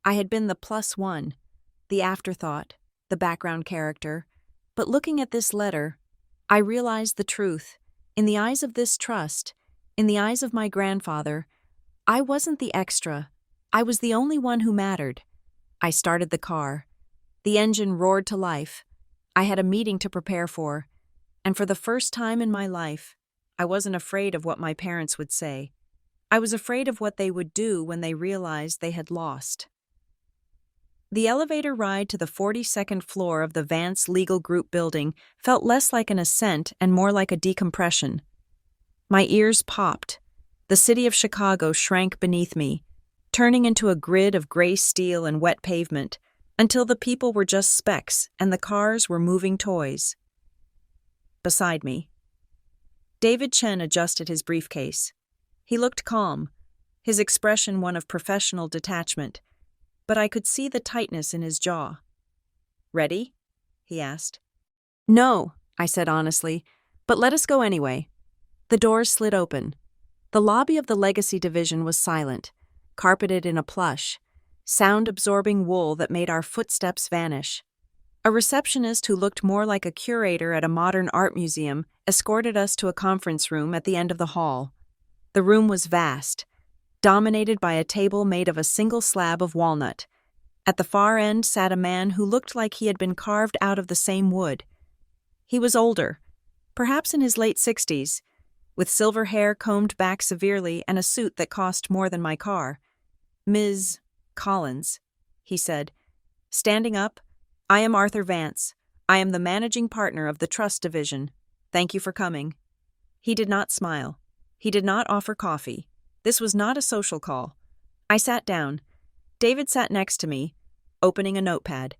I had been the plus one, the afterthought, the background character. But looking at this letter, I realized the truth. In the eyes of this trust, in the eyes of my grandfather, I wasn't the extra. I was the only one who mattered. I started the car. The engine roared to life. I had a meeting to prepare for. And for the first time in my life, I wasn't afraid of what my parents would say. I was afraid of what they would do when they realized they had lost. The elevator ride to the 42nd floor of the Vance Legal Group building felt less like an ascent and more like a decompression. My ears popped. The city of Chicago shrank beneath me, turning into a grid of gray steel and wet pavement, until the people were just specks and the cars were moving toys. Beside me, David Chen adjusted his briefcase. He looked calm, his expression one of professional detachment, but I could see the tightness in his jaw. Ready? He asked. No, I said honestly, but let us go anyway. The doors slid open. The lobby of the Legacy Division was silent, carpeted in a plush, sound-absorbing wool that made our footsteps vanish. A receptionist who looked more like a curator at a modern art museum escorted us to a conference room at the end of the hall. The room was vast, dominated by a table made of a single slab of walnut. At the far end sat a man who looked like he had been carved out of the same wood. He was older, perhaps in his late 60s, with silver hair combed back severely and a suit that cost more than my car. Ms. Collins, he said. Standing up, I am Arthur Vance. I am the managing partner of the Trust Division. Thank you for coming. He did not smile. He did not offer coffee. This was not a social call. I sat down. David sat next to me, opening a notepad.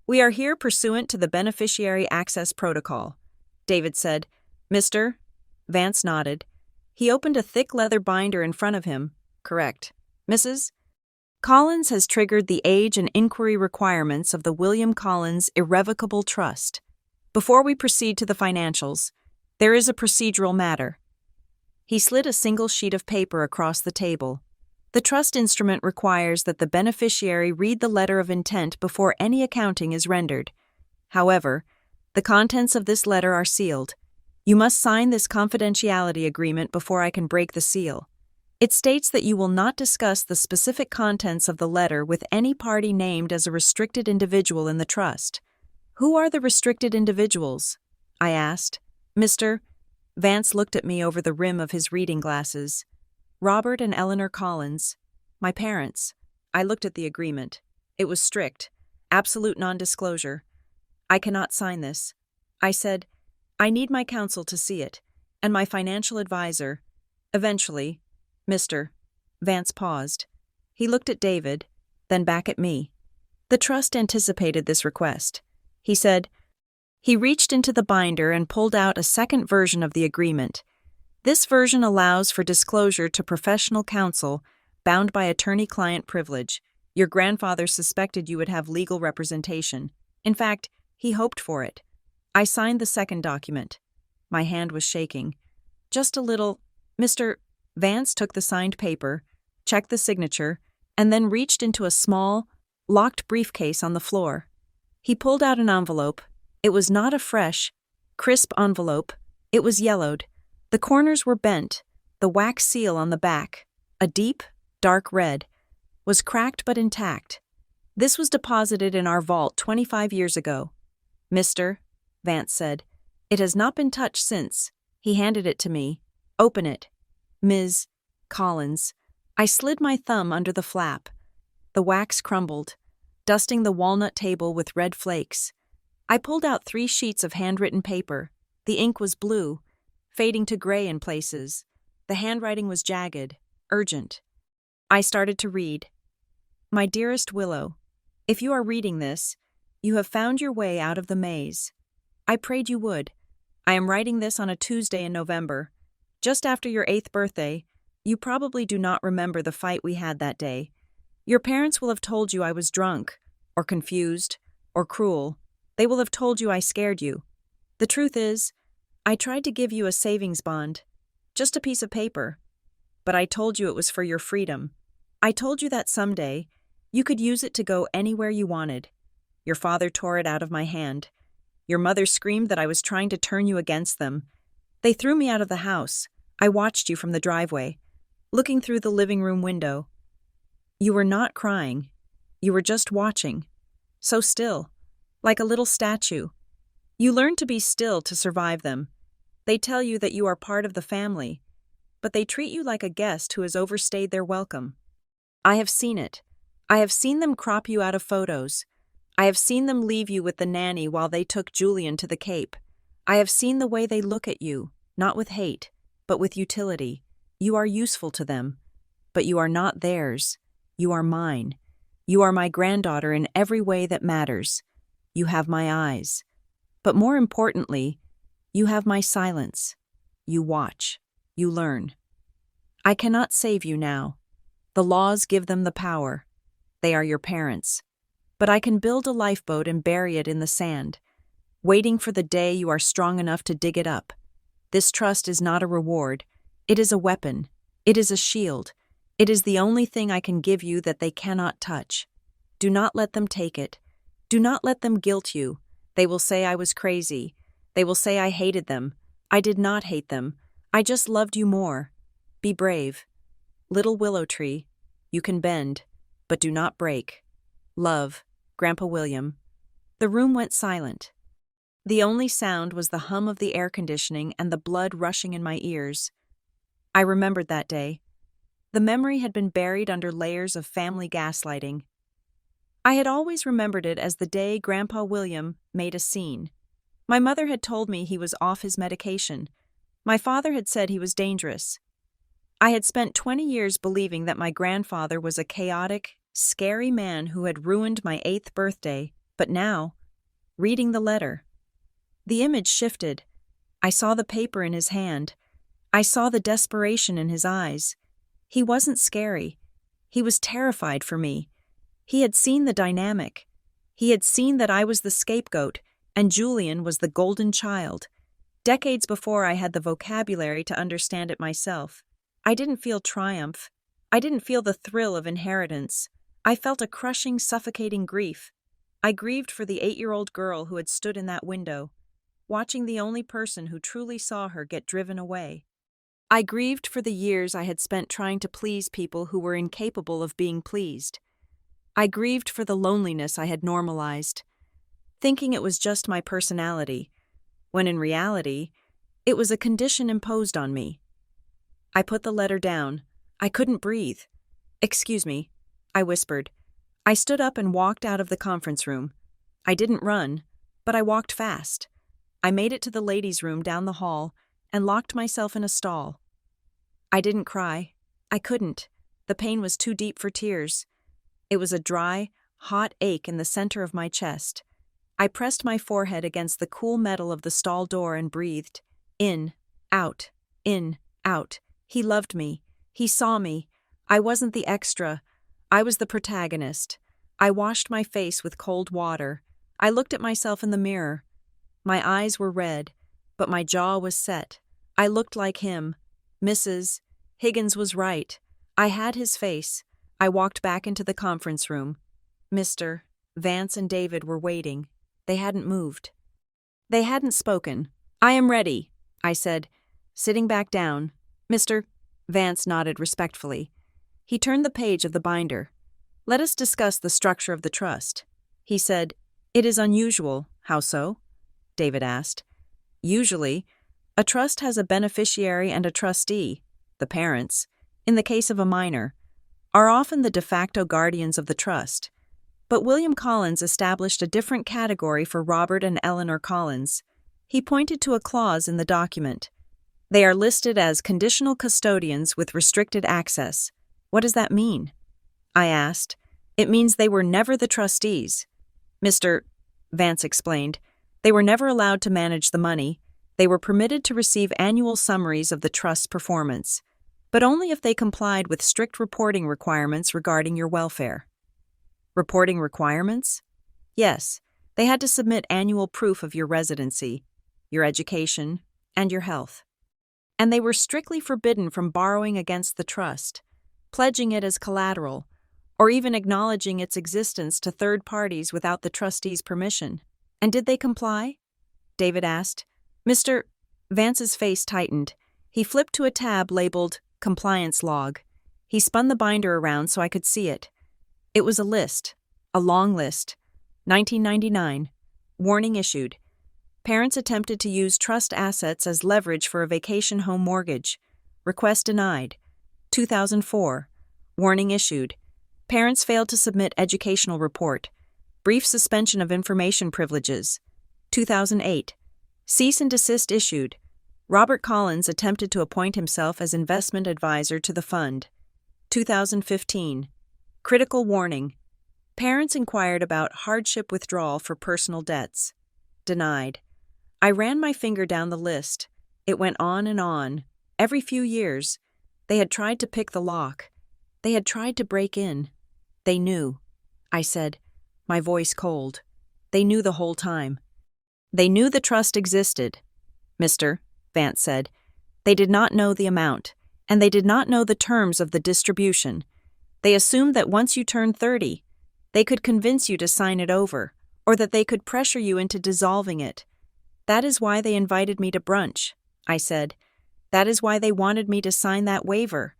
We are here pursuant to the Beneficiary Access Protocol, David said. Mr. Vance nodded. He opened a thick leather binder in front of him. Correct. Mrs. Collins has triggered the age and inquiry requirements of the William Collins Irrevocable Trust. Before we proceed to the financials, there is a procedural matter. He slid a single sheet of paper across the table. The trust instrument requires that the beneficiary read the letter of intent before any accounting is rendered. However, the contents of this letter are sealed. You must sign this confidentiality agreement before I can break the seal. It states that you will not discuss the specific contents of the letter with any party named as a restricted individual in the trust. Who are the restricted individuals? I asked. Mr. Vance looked at me over the rim of his reading glasses. Robert and Eleanor Collins. My parents. I looked at the agreement. It was strict. Absolute non-disclosure. I cannot sign this. I said, I need my counsel to see it, and my financial advisor. Eventually, Mr. Vance paused. He looked at David, then back at me. The trust anticipated this request. He said, he reached into the binder and pulled out a second version of the agreement. This version allows for disclosure to professional counsel bound by attorney-client privilege. Your grandfather suspected you would have legal representation. In fact, he hoped for it. I signed the second document. My hand was shaking. Just a little. Mr. Vance took the signed paper, checked the signature, and then reached into a small, locked briefcase on the floor. He pulled out an envelope. It was not a fresh, crisp envelope. It was yellowed. The corners were bent. The wax seal on the back, a deep, dark red, was cracked but intact. This was deposited in our vault 25 years ago. Mr. Vance said, it has not been touched since. He handed it to me. Open it. Ms. Collins. I slid my thumb under the flap. The wax crumbled, dusting the walnut table with red flakes. I pulled out 3 sheets of handwritten paper. The ink was blue, fading to gray in places. The handwriting was jagged, urgent. I started to read. My dearest Willow, if you are reading this, you have found your way out of the maze. I prayed you would. I am writing this on a Tuesday in November. Just after your 8th birthday, you probably do not remember the fight we had that day. Your parents will have told you I was drunk, or confused, or cruel. They will have told you I scared you. The truth is, I tried to give you a savings bond, just a piece of paper. But I told you it was for your freedom. I told you that someday, you could use it to go anywhere you wanted. Your father tore it out of my hand. Your mother screamed that I was trying to turn you against them. They threw me out of the house. I watched you from the driveway, looking through the living room window. You were not crying. You were just watching. So still, like a little statue. You learned to be still to survive them. They tell you that you are part of the family, but they treat you like a guest who has overstayed their welcome. I have seen it. I have seen them crop you out of photos. I have seen them leave you with the nanny while they took Julian to the Cape. I have seen the way they look at you, not with hate, but with utility. You are useful to them, but you are not theirs. You are mine. You are my granddaughter in every way that matters. You have my eyes. But more importantly, you have my silence. You watch. You learn. I cannot save you now. The laws give them the power. They are your parents. But I can build a lifeboat and bury it in the sand, waiting for the day you are strong enough to dig it up. This trust is not a reward. It is a weapon. It is a shield. It is the only thing I can give you that they cannot touch. Do not let them take it. Do not let them guilt you. They will say I was crazy. They will say I hated them. I did not hate them. I just loved you more. Be brave. Little willow tree, you can bend, but do not break. Love, Grandpa William. The room went silent. The only sound was the hum of the air conditioning and the blood rushing in my ears. I remembered that day. The memory had been buried under layers of family gaslighting. I had always remembered it as the day Grandpa William made a scene. My mother had told me he was off his medication. My father had said he was dangerous. I had spent 20 years believing that my grandfather was a chaotic, scary man who had ruined my 8th birthday, but now, reading the letter, the image shifted. I saw the paper in his hand. I saw the desperation in his eyes. He wasn't scary. He was terrified for me. He had seen the dynamic. He had seen that I was the scapegoat and Julian was the golden child. Decades before I had the vocabulary to understand it myself. I didn't feel triumph. I didn't feel the thrill of inheritance. I felt a crushing, suffocating grief. I grieved for the 8-year-old girl who had stood in that window, watching the only person who truly saw her get driven away. I grieved for the years I had spent trying to please people who were incapable of being pleased. I grieved for the loneliness I had normalized, thinking it was just my personality, when in reality, it was a condition imposed on me. I put the letter down. I couldn't breathe. "Excuse me," I whispered. I stood up and walked out of the conference room. I didn't run, but I walked fast. I made it to the ladies' room down the hall and locked myself in a stall. I didn't cry. I couldn't. The pain was too deep for tears. It was a dry, hot ache in the center of my chest. I pressed my forehead against the cool metal of the stall door and breathed. In, out, in, out. He loved me. He saw me. I wasn't the extra. I was the protagonist. I washed my face with cold water. I looked at myself in the mirror. My eyes were red, but my jaw was set. I looked like him. Mrs. Higgins was right. I had his face. I walked back into the conference room. Mr. Vance and David were waiting. They hadn't moved. They hadn't spoken. "I am ready," I said, sitting back down. Mr. Vance nodded respectfully. He turned the page of the binder. "Let us discuss the structure of the trust," he said. "It is unusual." "How so?" David asked. "Usually, a trust has a beneficiary and a trustee. The parents, in the case of a minor, are often the de facto guardians of the trust. But William Collins established a different category for Robert and Eleanor Collins. He pointed to a clause in the document. They are listed as conditional custodians with restricted access. What does that mean?" I asked. "It means they were never the trustees." Mr. Vance explained. "They were never allowed to manage the money. They were permitted to receive annual summaries of the trust's performance, but only if they complied with strict reporting requirements regarding your welfare." Reporting requirements? Yes, they had to submit annual proof of your residency, your education, and your health. And they were strictly forbidden from borrowing against the trust, pledging it as collateral, or even acknowledging its existence to third parties without the trustee's permission. "And did they comply?" David asked. Mr. Vance's face tightened. He flipped to a tab labeled Compliance Log. He spun the binder around so I could see it. It was a list, a long list. 1999. Warning issued. Parents attempted to use trust assets as leverage for a vacation home mortgage. Request denied. 2004. Warning issued. Parents failed to submit educational report. Brief suspension of information privileges. 2008. Cease and desist issued. Robert Collins attempted to appoint himself as investment advisor to the fund. 2015. Critical warning. Parents inquired about hardship withdrawal for personal debts. Denied. I ran my finger down the list. It went on and on. Every few years, they had tried to pick the lock. They had tried to break in. They knew. I said, my voice cold. They knew the whole time. They knew the trust existed, Mr. Vance said. They did not know the amount, and they did not know the terms of the distribution. They assumed that once you turned 30, they could convince you to sign it over, or that they could pressure you into dissolving it. That is why they invited me to brunch, I said. That is why they wanted me to sign that waiver.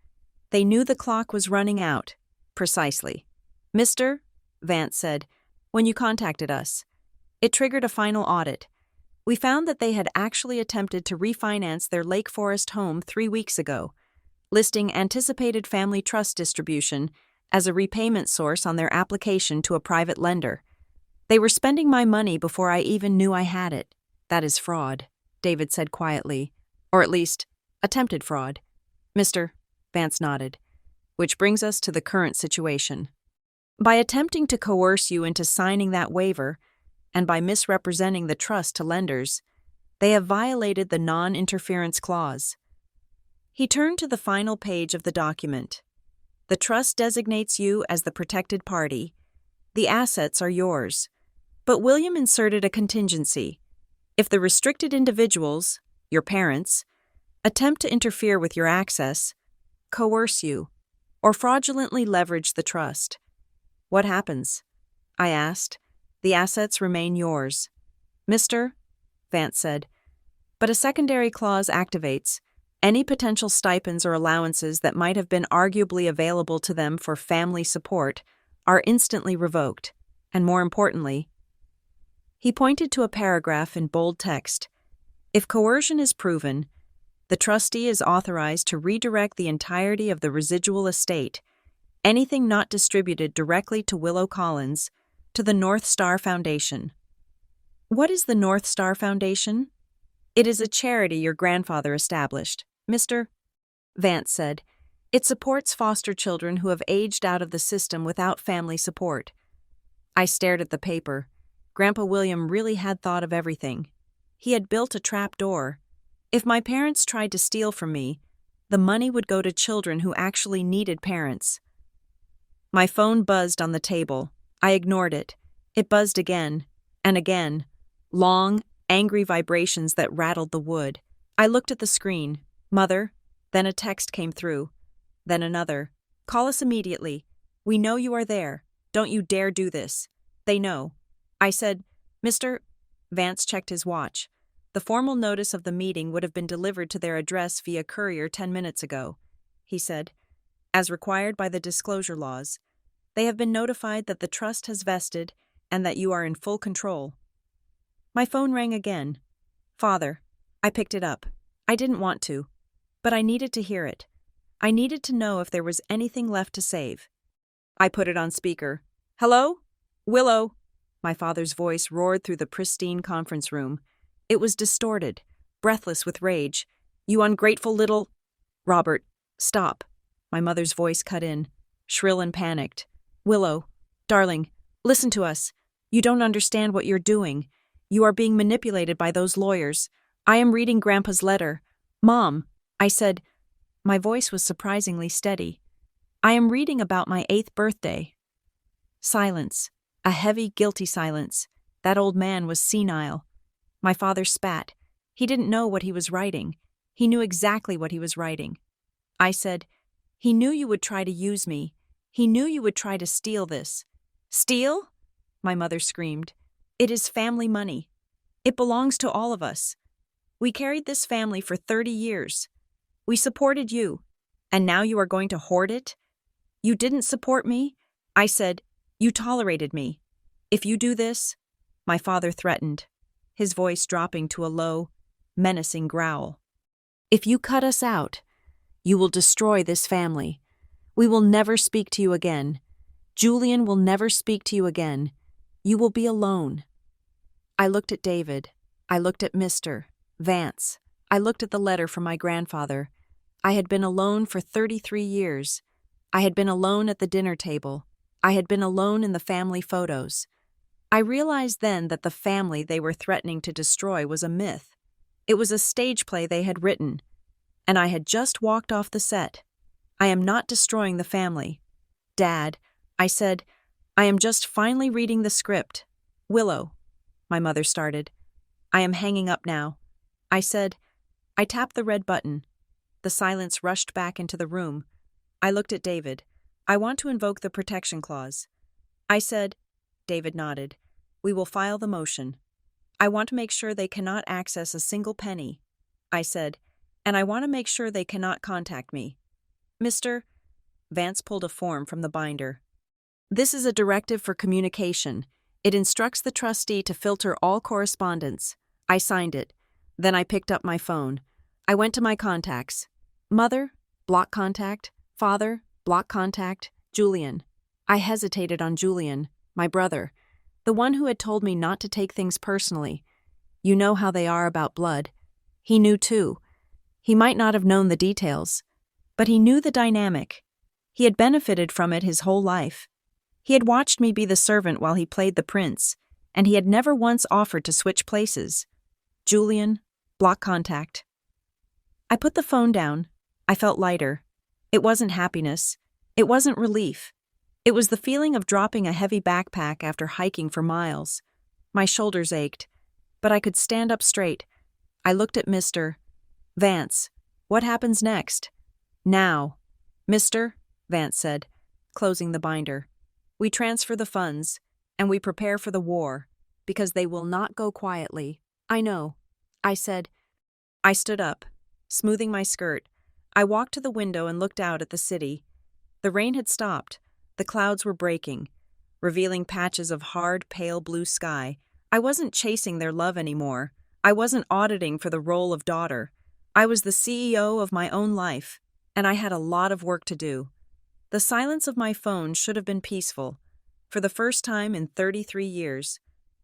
They knew the clock was running out. Precisely. Mr. Vance said, when you contacted us, it triggered a final audit. We found that they had actually attempted to refinance their Lake Forest home 3 weeks ago, listing anticipated family trust distribution as a repayment source on their application to a private lender. They were spending my money before I even knew I had it. That is fraud, David said quietly, or at least, attempted fraud. Mr. Vance nodded, which brings us to the current situation. By attempting to coerce you into signing that waiver, and by misrepresenting the trust to lenders, they have violated the non-interference clause. He turned to the final page of the document. The trust designates you as the protected party. The assets are yours. But William inserted a contingency. If the restricted individuals, your parents, attempt to interfere with your access, coerce you, or fraudulently leverage the trust, what happens? I asked. The assets remain yours. Mr. Vance said, but a secondary clause activates. Any potential stipends or allowances that might have been arguably available to them for family support are instantly revoked, and more importantly, he pointed to a paragraph in bold text. If coercion is proven, the trustee is authorized to redirect the entirety of the residual estate, anything not distributed directly to Willow Collins, to the North Star Foundation. What is the North Star Foundation? It is a charity your grandfather established, Mr. Vance said. It supports foster children who have aged out of the system without family support. I stared at the paper. Grandpa William really had thought of everything. He had built a trap door. If my parents tried to steal from me, the money would go to children who actually needed parents. My phone buzzed on the table. I ignored it. It buzzed again and again. Long, angry vibrations that rattled the wood. I looked at the screen. Mother. Then a text came through. Then another. Call us immediately. We know you are there. Don't you dare do this. They know. I said, Mr. Vance checked his watch. The formal notice of the meeting would have been delivered to their address via courier 10 minutes ago, he said. As required by the disclosure laws, they have been notified that the trust has vested and that you are in full control. My phone rang again. Father. I picked it up. I didn't want to, but I needed to hear it. I needed to know if there was anything left to save. I put it on speaker. Hello? Willow. My father's voice roared through the pristine conference room. It was distorted, breathless with rage. You ungrateful little… Robert, stop. My mother's voice cut in, shrill and panicked. Willow, darling, listen to us. You don't understand what you're doing. You are being manipulated by those lawyers. I am reading Grandpa's letter. Mom, I said. My voice was surprisingly steady. I am reading about my 8th birthday. Silence. A heavy, guilty silence. That old man was senile. My father spat. He didn't know what he was writing. He knew exactly what he was writing. I said, he knew you would try to use me. He knew you would try to steal this. Steal? My mother screamed. It is family money. It belongs to all of us. We carried this family for 30 years. We supported you, and now you are going to hoard it? You didn't support me? I said, you tolerated me. If you do this, my father threatened, his voice dropping to a low, menacing growl. If you cut us out, you will destroy this family. We will never speak to you again. Julian will never speak to you again. You will be alone. I looked at David. I looked at Mr. Vance. I looked at the letter from my grandfather. I had been alone for 33 years. I had been alone at the dinner table. I had been alone in the family photos. I realized then that the family they were threatening to destroy was a myth. It was a stage play they had written, and I had just walked off the set. I am not destroying the family. Dad, I said, I am just finally reading the script. Willow, my mother started. I am hanging up now. I said. I tapped the red button. The silence rushed back into the room. I looked at David. I want to invoke the protection clause. I said. David nodded. We will file the motion. I want to make sure they cannot access a single penny. I said. And I want to make sure they cannot contact me. Mr. Vance pulled a form from the binder. This is a directive for communication. It instructs the trustee to filter all correspondence. I signed it. Then I picked up my phone. I went to my contacts. Mother, block contact. Father, block contact. Julian. I hesitated on Julian, my brother, the one who had told me not to take things personally. You know how they are about blood. He knew too. He might not have known the details, but he knew the dynamic. He had benefited from it his whole life. He had watched me be the servant while he played the prince, and he had never once offered to switch places. Julian, block contact. I put the phone down. I felt lighter. It wasn't happiness. It wasn't relief. It was the feeling of dropping a heavy backpack after hiking for miles. My shoulders ached, but I could stand up straight. I looked at Mr. Vance. What happens next? Now. Mr. Vance said, closing the binder. We transfer the funds, and we prepare for the war, because they will not go quietly. I know, I said. I stood up, smoothing my skirt. I walked to the window and looked out at the city. The rain had stopped. The clouds were breaking, revealing patches of hard, pale blue sky. I wasn't chasing their love anymore. I wasn't auditing for the role of daughter. I was the CEO of my own life, and I had a lot of work to do. The silence of my phone should have been peaceful. For the first time in 33 years,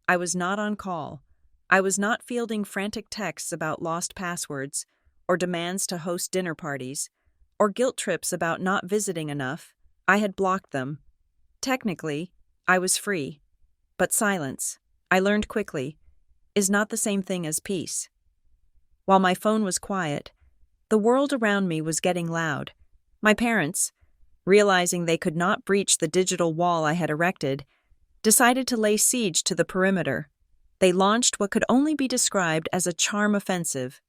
I was not on call. I was not fielding frantic texts about lost passwords, or demands to host dinner parties, or guilt trips about not visiting enough. I had blocked them. Technically, I was free. But silence, I learned quickly, is not the same thing as peace. While my phone was quiet, the world around me was getting loud. My parents, realizing they could not breach the digital wall I had erected, decided to lay siege to the perimeter. They launched what could only be described as a charm offensive,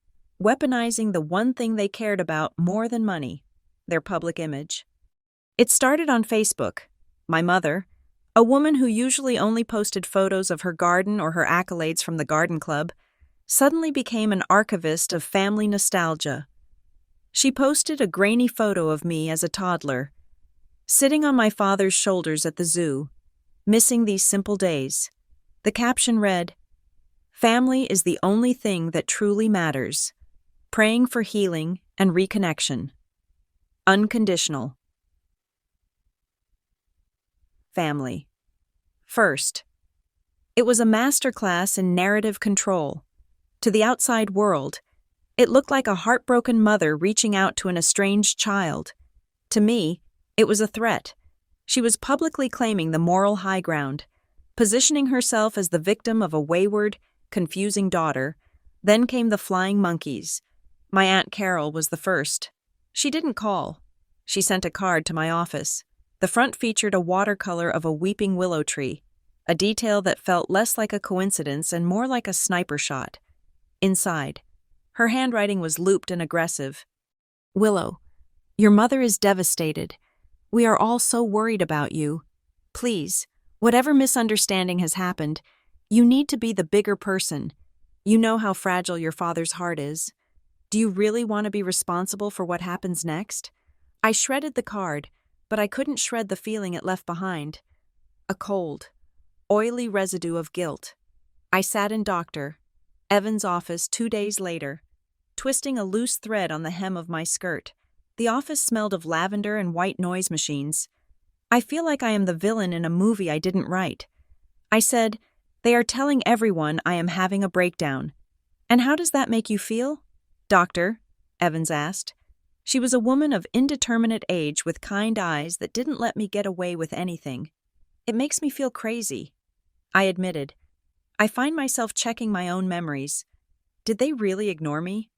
weaponizing the one thing they cared about more than money, their public image. It started on Facebook. My mother, a woman who usually only posted photos of her garden or her accolades from the garden club, suddenly became an archivist of family nostalgia. She posted a grainy photo of me as a toddler, sitting on my father's shoulders at the zoo, missing these simple days. The caption read, "Family is the only thing that truly matters. Praying for healing and reconnection. Unconditional." Family. First. It was a masterclass in narrative control. To the outside world, it looked like a heartbroken mother reaching out to an estranged child. To me, it was a threat. She was publicly claiming the moral high ground, positioning herself as the victim of a wayward, confusing daughter. Then came the flying monkeys. My Aunt Carol was the first. She didn't call. She sent a card to my office. The front featured a watercolor of a weeping willow tree, a detail that felt less like a coincidence and more like a sniper shot. Inside, her handwriting was looped and aggressive. "Willow, your mother is devastated. We are all so worried about you. Please, whatever misunderstanding has happened, you need to be the bigger person. You know how fragile your father's heart is. Do you really want to be responsible for what happens next?" I shredded the card, but I couldn't shred the feeling it left behind. A cold, oily residue of guilt. I sat in Dr. Evans' office 2 days later, twisting a loose thread on the hem of my skirt. The office smelled of lavender and white noise machines. "I feel like I am the villain in a movie I didn't write." I said, "They are telling everyone I am having a breakdown." "And how does that make you feel, Doctor?" Evans asked. She was a woman of indeterminate age with kind eyes that didn't let me get away with anything. "It makes me feel crazy," I admitted. I find myself checking my own memories. Did they really ignore me?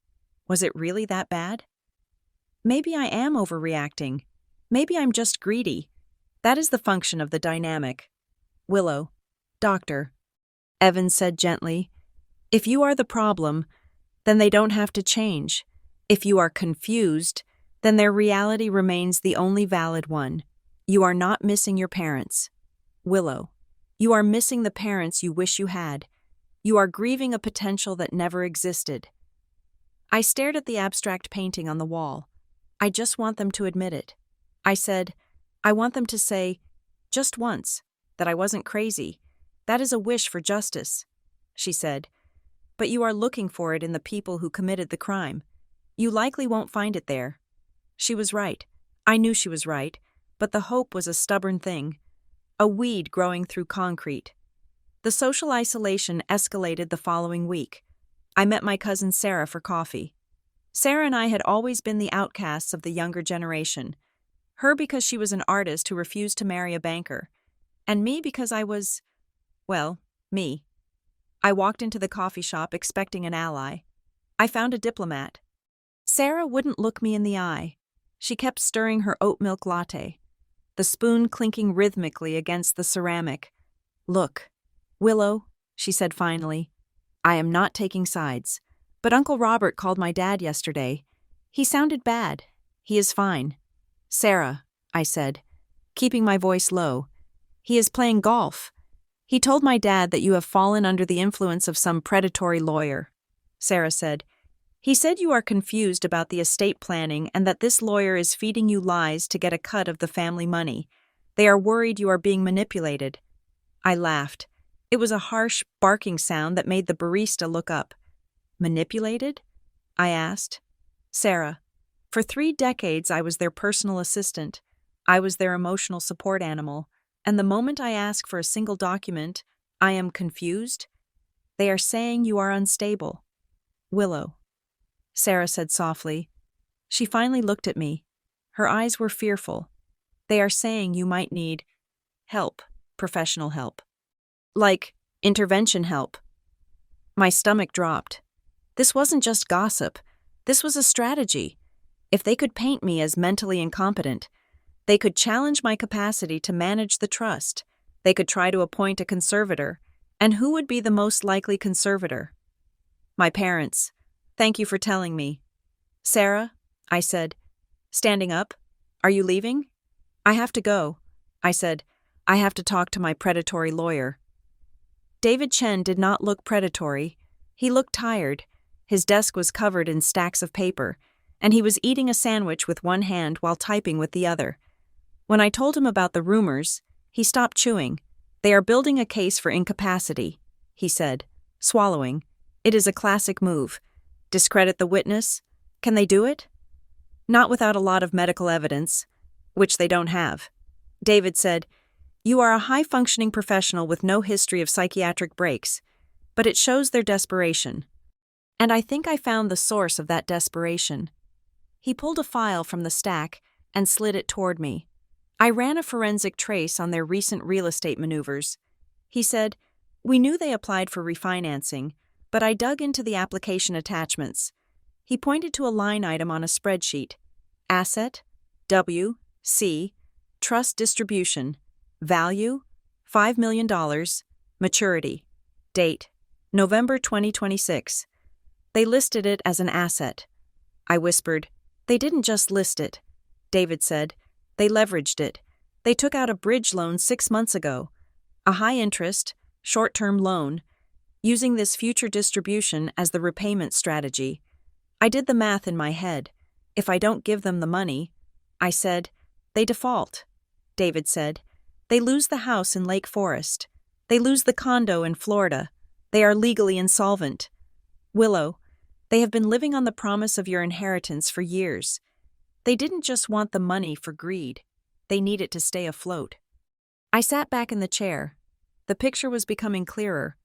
Was it really that bad? Maybe I am overreacting. Maybe I'm just greedy. That is the function of the dynamic. "Willow, Doctor," Evans said gently, "if you are the problem, then they don't have to change. If you are confused, then their reality remains the only valid one. You are not missing your parents. Willow, you are missing the parents you wish you had. You are grieving a potential that never existed." I stared at the abstract painting on the wall. "I just want them to admit it." I said, "I want them to say, just once, that I wasn't crazy. That is a wish for justice." She said, "But you are looking for it in the people who committed the crime. You likely won't find it there." She was right. I knew she was right, but the hope was a stubborn thing, a weed growing through concrete. The social isolation escalated the following week. I met my cousin Sarah for coffee. Sarah and I had always been the outcasts of the younger generation. Her because she was an artist who refused to marry a banker, and me because I was, well, me. I walked into the coffee shop expecting an ally. I found a diplomat. Sarah wouldn't look me in the eye. She kept stirring her oat milk latte, the spoon clinking rhythmically against the ceramic. "Look, Willow," she said finally, "I am not taking sides, but Uncle Robert called my dad yesterday. He sounded bad. He is fine." "Sarah," I said, keeping my voice low, "he is playing golf. He told my dad that you have fallen under the influence of some predatory lawyer." Sarah said, "He said you are confused about the estate planning and that this lawyer is feeding you lies to get a cut of the family money. They are worried you are being manipulated." I laughed. It was a harsh, barking sound that made the barista look up. "Manipulated?" I asked. "Sarah, for 3 decades I was their personal assistant. I was their emotional support animal, and the moment I ask for a single document, I am confused? They are saying you are unstable. Willow, Sarah said softly. She finally looked at me. Her eyes were fearful. They are saying you might need help, professional help. Like intervention help. My stomach dropped. This wasn't just gossip. This was a strategy. If they could paint me as mentally incompetent, they could challenge my capacity to manage the trust. They could try to appoint a conservator. And who would be the most likely conservator? My parents. Thank you for telling me. Sarah, I said, standing up. Are you leaving? I have to go, I said. I have to talk to my predatory lawyer. David Chen did not look predatory. He looked tired. His desk was covered in stacks of paper, and he was eating a sandwich with one hand while typing with the other. When I told him about the rumors, he stopped chewing. They are building a case for incapacity, he said, swallowing. It is a classic move. Discredit the witness? Can they do it? Not without a lot of medical evidence, which they don't have. David said, You are a high-functioning professional with no history of psychiatric breaks, but it shows their desperation. And I think I found the source of that desperation. He pulled a file from the stack and slid it toward me. I ran a forensic trace on their recent real estate maneuvers. He said, We knew they applied for refinancing, but I dug into the application attachments. He pointed to a line item on a spreadsheet. Asset, W, C, trust distribution, value, $5 million, maturity, date, November 2026. They listed it as an asset. I whispered, They didn't just list it. David said, They leveraged it. They took out a bridge loan 6 months ago, a high-interest, short-term loan, using this future distribution as the repayment strategy. I did the math in my head. If I don't give them the money, I said, they default. David said, They lose the house in Lake Forest. They lose the condo in Florida. They are legally insolvent. Willow, they have been living on the promise of your inheritance for years. They didn't just want the money for greed. They need it to stay afloat. I sat back in the chair. The picture was becoming clearer.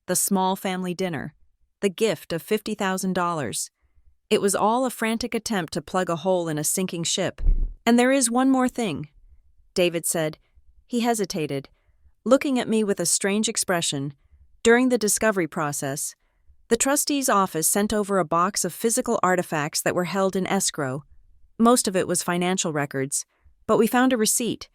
The small family dinner. The gift of $50,000. It was all a frantic attempt to plug a hole in a sinking ship. And there is one more thing, David said. He hesitated, looking at me with a strange expression. During the discovery process, the trustee's office sent over a box of physical artifacts that were held in escrow. Most of it was financial records, but we found a receipt.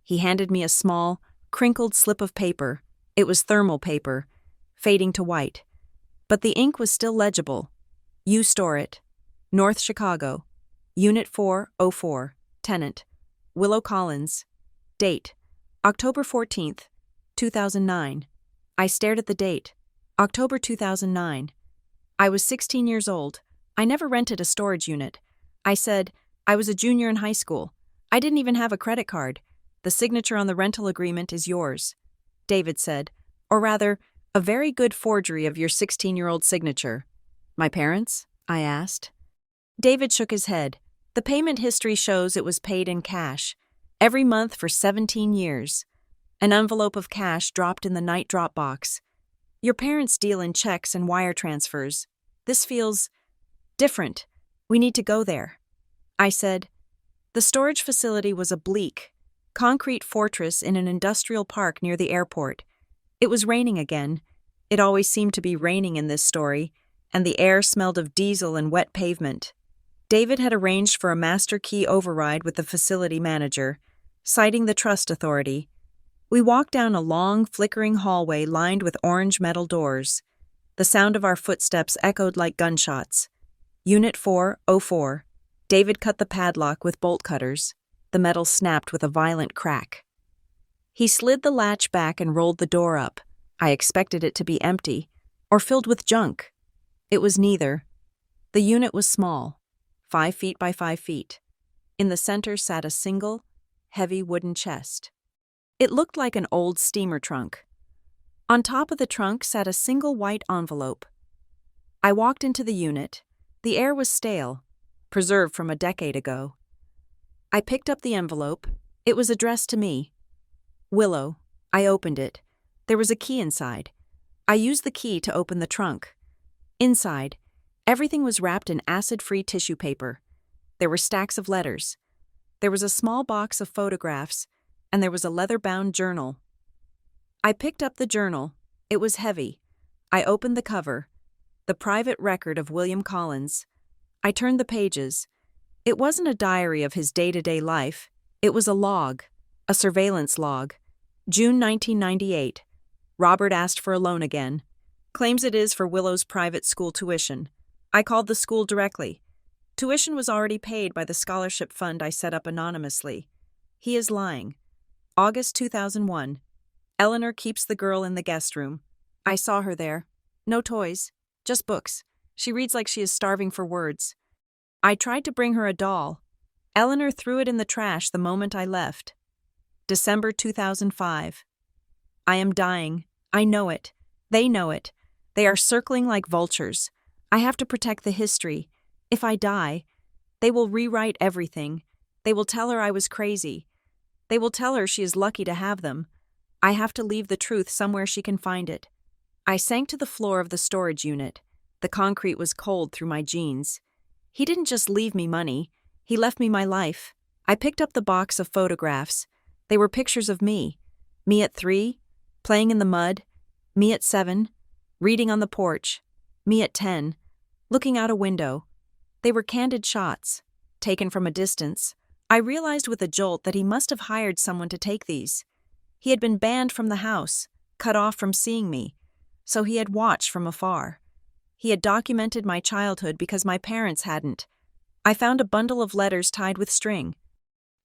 He handed me a small, crinkled slip of paper. It was thermal paper, fading to white. But the ink was still legible. You store it. North Chicago. Unit 404. Tenant. Willow Collins. Date. October 14th, 2009. I stared at the date. October 2009. I was 16 years old. I never rented a storage unit. I said, I was a junior in high school. I didn't even have a credit card. The signature on the rental agreement is yours. David said, or rather, a very good forgery of your 16-year-old signature. My parents? I asked. David shook his head. The payment history shows it was paid in cash, every month for 17 years. An envelope of cash dropped in the night drop box. Your parents deal in checks and wire transfers. This feels different. We need to go there. I said. The storage facility was a bleak, concrete fortress in an industrial park near the airport. It was raining again. It always seemed to be raining in this story, and the air smelled of diesel and wet pavement. David had arranged for a master key override with the facility manager, citing the trust authority. We walked down a long, flickering hallway lined with orange metal doors. The sound of our footsteps echoed like gunshots. Unit 404. David cut the padlock with bolt cutters. The metal snapped with a violent crack. He slid the latch back and rolled the door up. I expected it to be empty, or filled with junk. It was neither. The unit was small, 5 feet by 5 feet. In the center sat a single, heavy wooden chest. It looked like an old steamer trunk. On top of the trunk sat a single white envelope. I walked into the unit. The air was stale, preserved from a decade ago. I picked up the envelope. It was addressed to me. Willow. I opened it. There was a key inside. I used the key to open the trunk. Inside, everything was wrapped in acid-free tissue paper. There were stacks of letters. There was a small box of photographs, and there was a leather-bound journal. I picked up the journal. It was heavy. I opened the cover. The private record of William Collins. I turned the pages. It wasn't a diary of his day-to-day life. It was a log, a surveillance log. June 1998. Robert asked for a loan again. Claims it is for Willow's private school tuition. I called the school directly. Tuition was already paid by the scholarship fund I set up anonymously. He is lying. August 2001. Eleanor keeps the girl in the guest room. I saw her there. No toys, just books. She reads like she is starving for words. I tried to bring her a doll. Eleanor threw it in the trash the moment I left. December 2005. I am dying. I know it. They know it. They are circling like vultures. I have to protect the history. If I die, they will rewrite everything. They will tell her I was crazy. They will tell her she is lucky to have them. I have to leave the truth somewhere she can find it. I sank to the floor of the storage unit. The concrete was cold through my jeans. He didn't just leave me money. He left me my life. I picked up the box of photographs. They were pictures of me. Me at 3, playing in the mud. Me at 7, reading on the porch. Me at 10, looking out a window. They were candid shots, taken from a distance. I realized with a jolt that he must have hired someone to take these. He had been banned from the house, cut off from seeing me, so he had watched from afar. He had documented my childhood because my parents hadn't. I found a bundle of letters tied with string.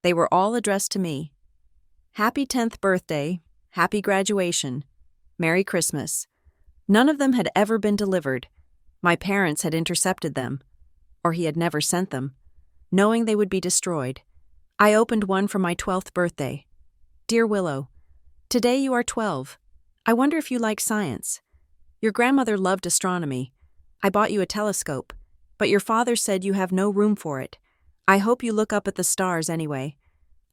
They were all addressed to me. Happy 10th birthday, happy graduation, Merry Christmas. None of them had ever been delivered. My parents had intercepted them, or he had never sent them, knowing they would be destroyed. I opened one for my 12th birthday. Dear Willow, today you are 12. I wonder if you like science. Your grandmother loved astronomy. I bought you a telescope, but your father said you have no room for it. I hope you look up at the stars anyway.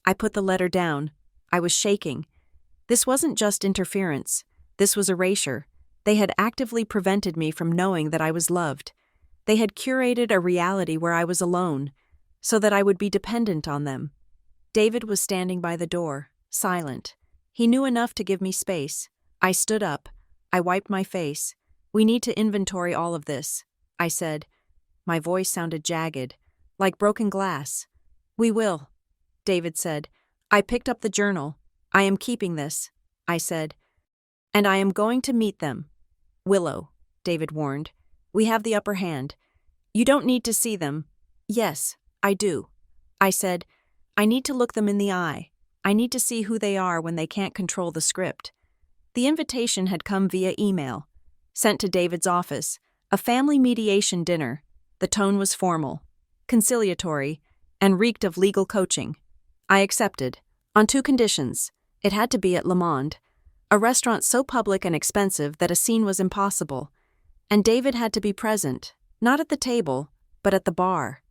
I put the letter down. I was shaking. This wasn't just interference. This was erasure. They had actively prevented me from knowing that I was loved. They had curated a reality where I was alone, so that I would be dependent on them. David was standing by the door, silent. He knew enough to give me space. I stood up. I wiped my face. We need to inventory all of this, I said. My voice sounded jagged, like broken glass. We will, David said. I picked up the journal. I am keeping this, I said. And I am going to meet them. Willow, David warned. We have the upper hand. You don't need to see them. Yes, I do. I said, I need to look them in the eye. I need to see who they are when they can't control the script. The invitation had come via email, sent to David's office, a family mediation dinner. The tone was formal, conciliatory, and reeked of legal coaching. I accepted, on 2 conditions. It had to be at Le Monde, a restaurant so public and expensive that a scene was impossible, and David had to be present, not at the table, but at the bar,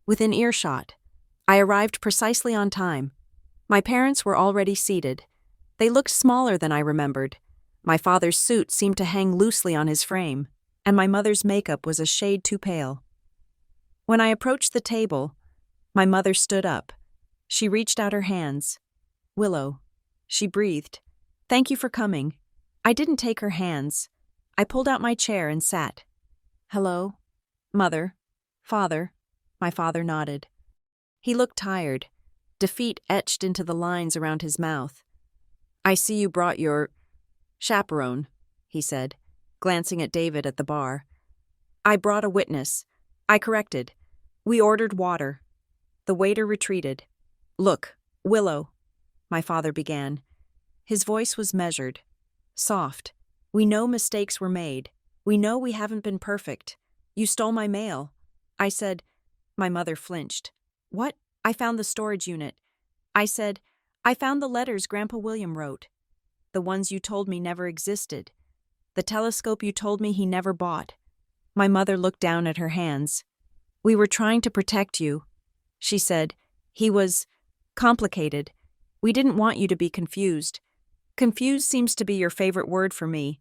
within earshot. I arrived precisely on time. My parents were already seated. They looked smaller than I remembered. My father's suit seemed to hang loosely on his frame, and my mother's makeup was a shade too pale. When I approached the table, my mother stood up. She reached out her hands. Willow, she breathed. Thank you for coming. I didn't take her hands. I pulled out my chair and sat. Hello? Mother? Father? My father nodded. He looked tired, defeat etched into the lines around his mouth. I see you brought your chaperone, he said, glancing at David at the bar. I brought a witness. I corrected. We ordered water. The waiter retreated. Look, Willow, my father began. His voice was measured, soft. We know mistakes were made. We know we haven't been perfect. You stole my mail. I said. My mother flinched. What? I found the storage unit. I said, I found the letters Grandpa William wrote. The ones you told me never existed. The telescope you told me he never bought. My mother looked down at her hands. We were trying to protect you, she said. He was complicated. We didn't want you to be confused. Confused seems to be your favorite word for me.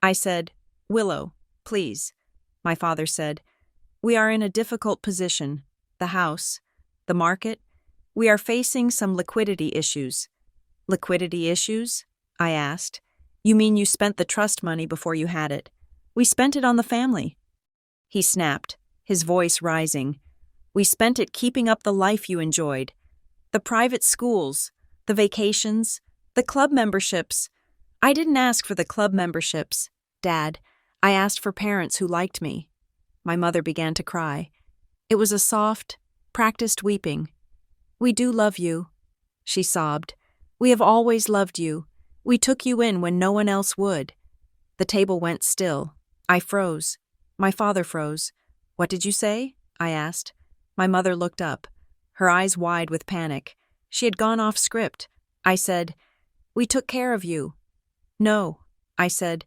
I said, "Willow, please." My father said, "We are in a difficult position. The house, the market. We are facing some liquidity issues." "Liquidity issues?" I asked. "You mean you spent the trust money before you had it?" "We spent it on the family." He snapped, his voice rising. "We spent it keeping up the life you enjoyed. The private schools, the vacations, the club memberships." "I didn't ask for the club memberships, Dad. I asked for parents who liked me." My mother began to cry. It was a soft, practiced weeping. "We do love you," she sobbed. "We have always loved you. We took you in when no one else would." The table went still. I froze. My father froze. "What did you say?" I asked. My mother looked up, her eyes wide with panic. She had gone off script. I said, "We took care of you." "No," I said,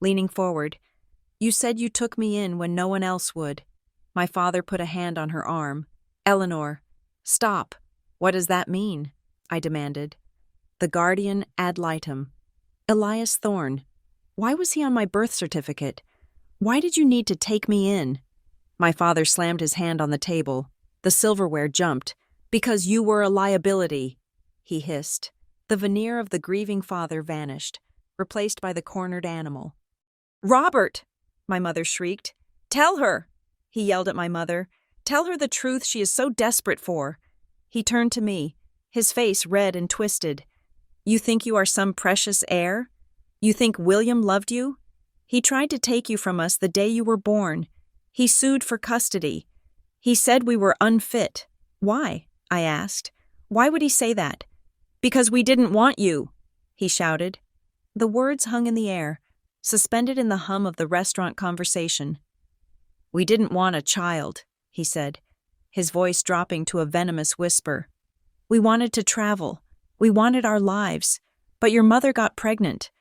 leaning forward. "You said you took me in when no one else would." My father put a hand on her arm. "Eleanor, stop. What does that mean?" I demanded. "The guardian ad litem. Elias Thorne. Why was he on my birth certificate? Why did you need to take me in?" My father slammed his hand on the table. The silverware jumped. "Because you were a liability," he hissed. The veneer of the grieving father vanished, replaced by the cornered animal. "Robert!" my mother shrieked. "Tell her!" He yelled at my mother. "Tell her the truth she is so desperate for." He turned to me, his face red and twisted. "You think you are some precious heir? You think William loved you? He tried to take you from us the day you were born. He sued for custody. He said we were unfit." "Why?" I asked. "Why would he say that?" "Because we didn't want you," he shouted. The words hung in the air, suspended in the hum of the restaurant conversation. "We didn't want a child," he said, his voice dropping to a venomous whisper. "We wanted to travel. We wanted our lives. But your mother got pregnant,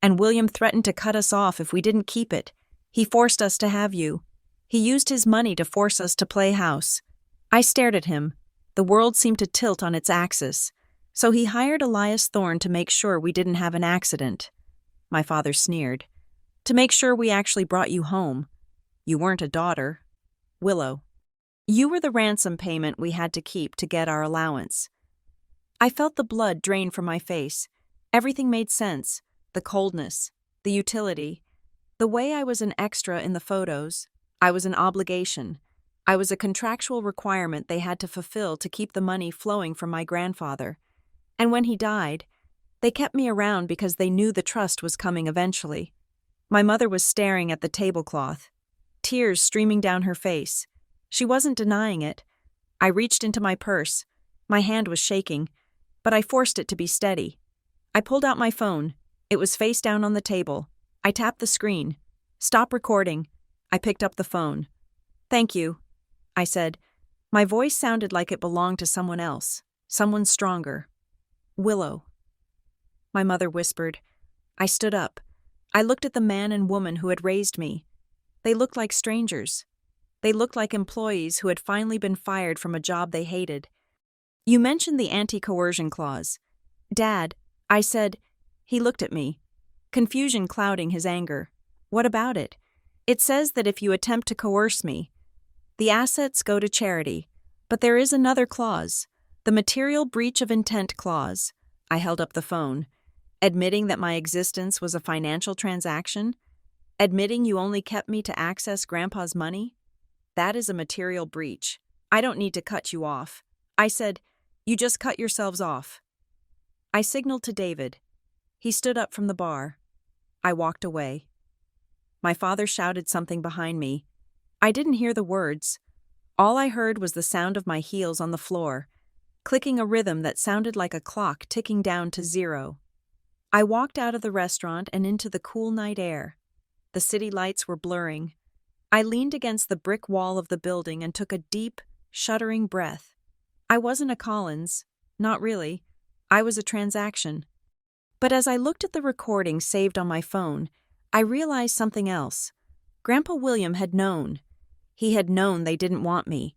and William threatened to cut us off if we didn't keep it. He forced us to have you. He used his money to force us to play house." I stared at him. The world seemed to tilt on its axis. "So he hired Elias Thorne to make sure we didn't have an accident." My father sneered. "To make sure we actually brought you home. You weren't a daughter. Willow. You were the ransom payment we had to keep to get our allowance." I felt the blood drain from my face. Everything made sense. The coldness, the utility, the way I was an extra in the photos. I was an obligation. I was a contractual requirement they had to fulfill to keep the money flowing from my grandfather. And when he died, they kept me around because they knew the trust was coming eventually. My mother was staring at the tablecloth, tears streaming down her face. She wasn't denying it. I reached into my purse. My hand was shaking, but I forced it to be steady. I pulled out my phone. It was face down on the table. I tapped the screen. "Stop recording." I picked up the phone. "Thank you," I said. My voice sounded like it belonged to someone else, someone stronger. "Willow." My mother whispered. I stood up. I looked at the man and woman who had raised me. They looked like strangers. They looked like employees who had finally been fired from a job they hated. "You mentioned the anti-coercion clause." "Dad," I said. He looked at me, confusion clouding his anger. "What about it?" "It says that if you attempt to coerce me, the assets go to charity. But there is another clause, the material breach of intent clause." I held up the phone. "Admitting that my existence was a financial transaction? Admitting you only kept me to access Grandpa's money? That is a material breach. I don't need to cut you off." I said, "You just cut yourselves off." I signaled to David. He stood up from the bar. I walked away. My father shouted something behind me. I didn't hear the words. All I heard was the sound of my heels on the floor, clicking a rhythm that sounded like a clock ticking down to 0. I walked out of the restaurant and into the cool night air. The city lights were blurring. I leaned against the brick wall of the building and took a deep, shuddering breath. I wasn't a Collins. Not really. I was a transaction. But as I looked at the recording saved on my phone, I realized something else. Grandpa William had known. He had known they didn't want me.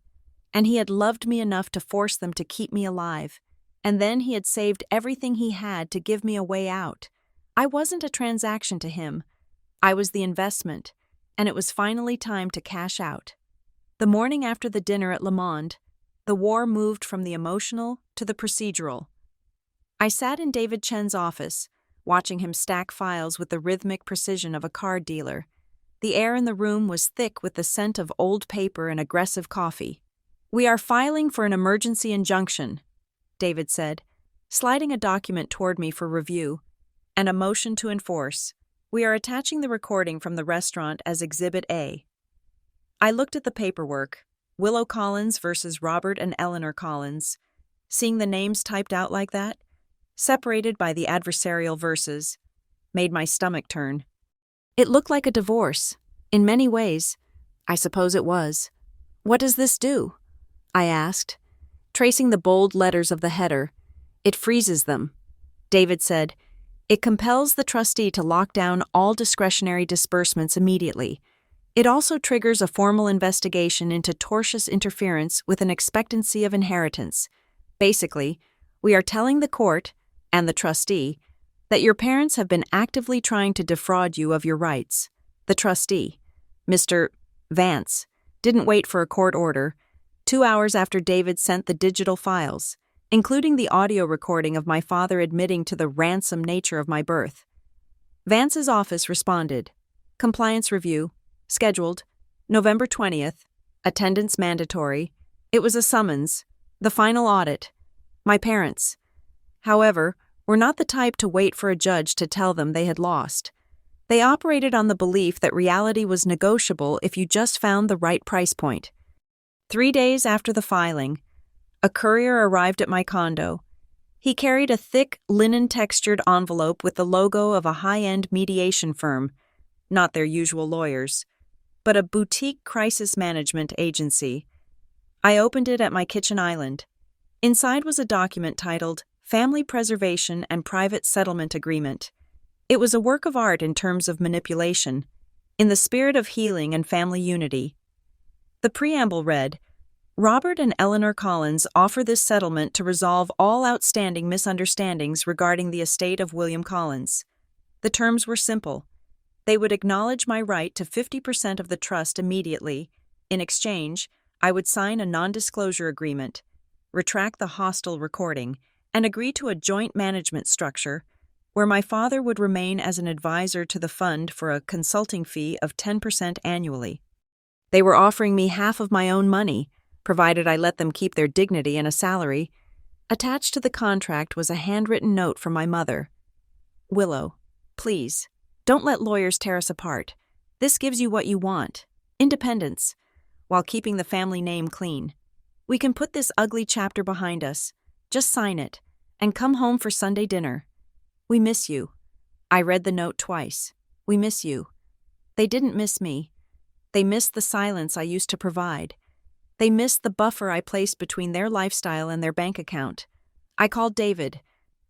And he had loved me enough to force them to keep me alive. And then he had saved everything he had to give me a way out. I wasn't a transaction to him. I was the investment, and it was finally time to cash out. The morning after the dinner at Le Monde, the war moved from the emotional to the procedural. I sat in David Chen's office, watching him stack files with the rhythmic precision of a card dealer. The air in the room was thick with the scent of old paper and aggressive coffee. "We are filing for an emergency injunction," David said, sliding a document toward me for review, "and a motion to enforce. We are attaching the recording from the restaurant as Exhibit A." I looked at the paperwork, Willow Collins versus Robert and Eleanor Collins. Seeing the names typed out like that, separated by the adversarial verses, made my stomach turn. It looked like a divorce. In many ways, I suppose it was. "What does this do?" I asked, tracing the bold letters of the header. "It freezes them," David said. "It compels the trustee to lock down all discretionary disbursements immediately. It also triggers a formal investigation into tortious interference with an expectancy of inheritance. Basically, we are telling the court, and the trustee, that your parents have been actively trying to defraud you of your rights." The trustee, Mr. Vance, didn't wait for a court order. 2 hours after David sent the digital files, including the audio recording of my father admitting to the ransom nature of my birth, Vance's office responded. "Compliance review, scheduled, November 20th, attendance mandatory." It was a summons, the final audit. My parents, however, were not the type to wait for a judge to tell them they had lost. They operated on the belief that reality was negotiable if you just found the right price point. 3 days after the filing, a courier arrived at my condo. He carried a thick, linen-textured envelope with the logo of a high-end mediation firm, not their usual lawyers, but a boutique crisis management agency. I opened it at my kitchen island. Inside was a document titled Family Preservation and Private Settlement Agreement. It was a work of art in terms of manipulation, in the spirit of healing and family unity. The preamble read, "Robert and Eleanor Collins offer this settlement to resolve all outstanding misunderstandings regarding the estate of William Collins." The terms were simple. They would acknowledge my right to 50% of the trust immediately. In exchange, I would sign a non-disclosure agreement, retract the hostile recording, and agree to a joint management structure where my father would remain as an advisor to the fund for a consulting fee of 10% annually. They were offering me half of my own money, provided I let them keep their dignity and a salary. Attached to the contract was a handwritten note from my mother. "Willow, please, don't let lawyers tear us apart. This gives you what you want, independence, while keeping the family name clean. We can put this ugly chapter behind us. Just sign it, and come home for Sunday dinner. We miss you." I read the note twice. "We miss you." They didn't miss me. They missed the silence I used to provide. They missed the buffer I placed between their lifestyle and their bank account. I called David.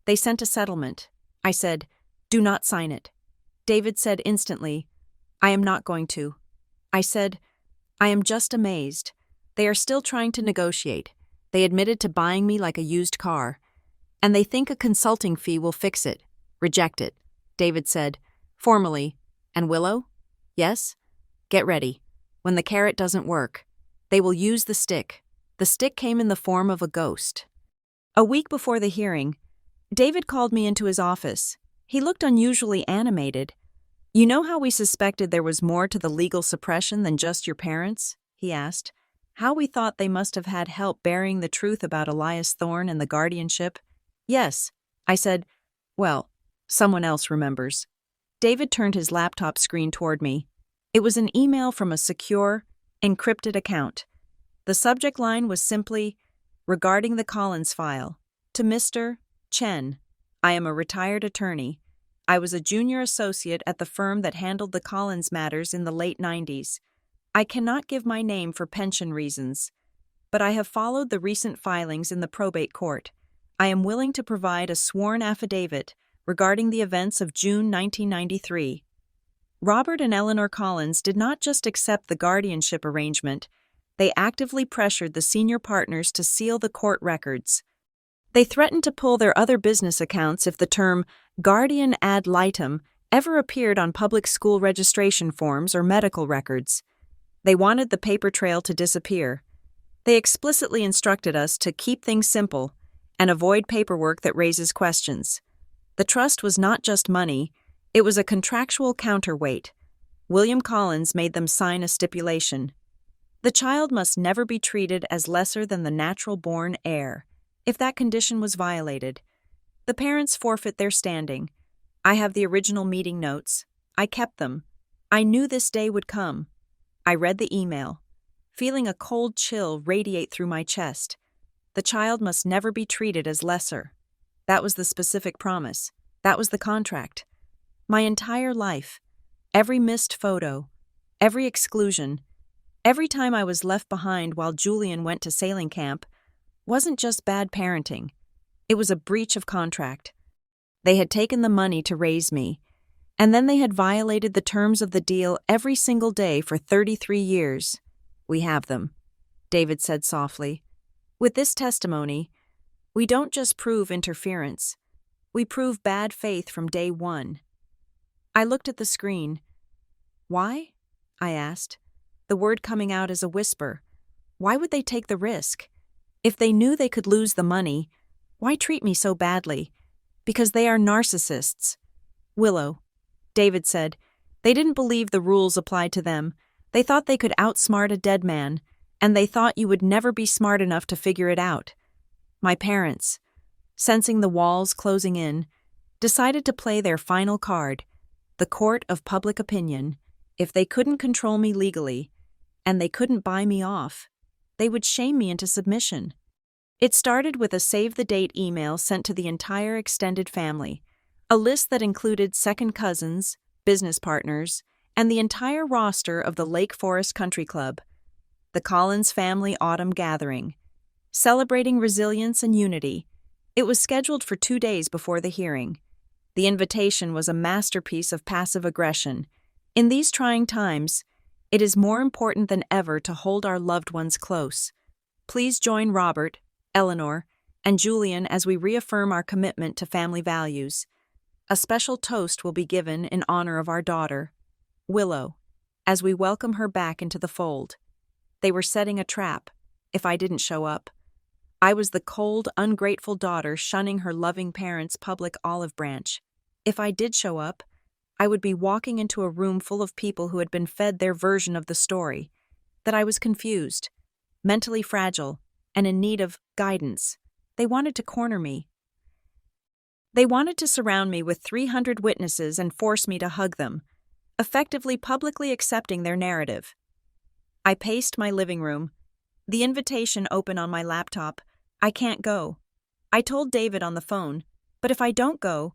They sent a settlement. I said, "Do not sign it." David said instantly, "I am not going to." I said, "I am just amazed. They are still trying to negotiate. They admitted to buying me like a used car. And they think a consulting fee will fix it. Reject it." David said, formally, "And Willow? Yes? Get ready. When the carrot doesn't work, they will use the stick." The stick came in the form of a ghost. A week before the hearing, David called me into his office. He looked unusually animated. "You know how we suspected there was more to the legal suppression than just your parents?" he asked. "How we thought they must have had help burying the truth about Elias Thorne and the guardianship?" "Yes," I said. "Well, someone else remembers." David turned his laptop screen toward me. It was an email from a secure, encrypted account. The subject line was simply, "Regarding the Collins file. To Mr. Chen. I am a retired attorney. I was a junior associate at the firm that handled the Collins matters in the late 90s. I cannot give my name for pension reasons, but I have followed the recent filings in the probate court. I am willing to provide a sworn affidavit regarding the events of June 1993. Robert and Eleanor Collins did not just accept the guardianship arrangement, they actively pressured the senior partners to seal the court records. They threatened to pull their other business accounts if the term guardian ad litem ever appeared on public school registration forms or medical records. They wanted the paper trail to disappear. They explicitly instructed us to keep things simple and avoid paperwork that raises questions. The trust was not just money, it was a contractual counterweight. William Collins made them sign a stipulation. The child must never be treated as lesser than the natural-born heir. If that condition was violated, the parents forfeit their standing. I have the original meeting notes. I kept them. I knew this day would come. I read the email, feeling a cold chill radiate through my chest. The child must never be treated as lesser. That was the specific promise. That was the contract. My entire life, every missed photo, every exclusion, every time I was left behind while Julian went to sailing camp, wasn't just bad parenting. It was a breach of contract. They had taken the money to raise me, and then they had violated the terms of the deal every single day for 33 years. We have them, David said softly. With this testimony, we don't just prove interference. We prove bad faith from day one. I looked at the screen. Why? I asked, the word coming out as a whisper. Why would they take the risk? If they knew they could lose the money, why treat me so badly? Because they are narcissists. Willow, David said, they didn't believe the rules applied to them. They thought they could outsmart a dead man, and they thought you would never be smart enough to figure it out. My parents, sensing the walls closing in, decided to play their final card, the court of public opinion. If they couldn't control me legally, and they couldn't buy me off, they would shame me into submission. It started with a save-the-date email sent to the entire extended family, a list that included second cousins, business partners, and the entire roster of the Lake Forest Country Club, the Collins Family Autumn Gathering, celebrating resilience and unity. It was scheduled for 2 days before the hearing. The invitation was a masterpiece of passive aggression. In these trying times, it is more important than ever to hold our loved ones close. Please join Robert, Eleanor, and Julian as we reaffirm our commitment to family values. A special toast will be given in honor of our daughter, Willow, as we welcome her back into the fold. They were setting a trap if I didn't show up. I was the cold, ungrateful daughter shunning her loving parents' public olive branch. If I did show up, I would be walking into a room full of people who had been fed their version of the story, that I was confused, mentally fragile, and in need of guidance. They wanted to corner me. They wanted to surround me with 300 witnesses and force me to hug them, effectively publicly accepting their narrative. I paced my living room, the invitation open on my laptop. I can't go. I told David on the phone, but if I don't go,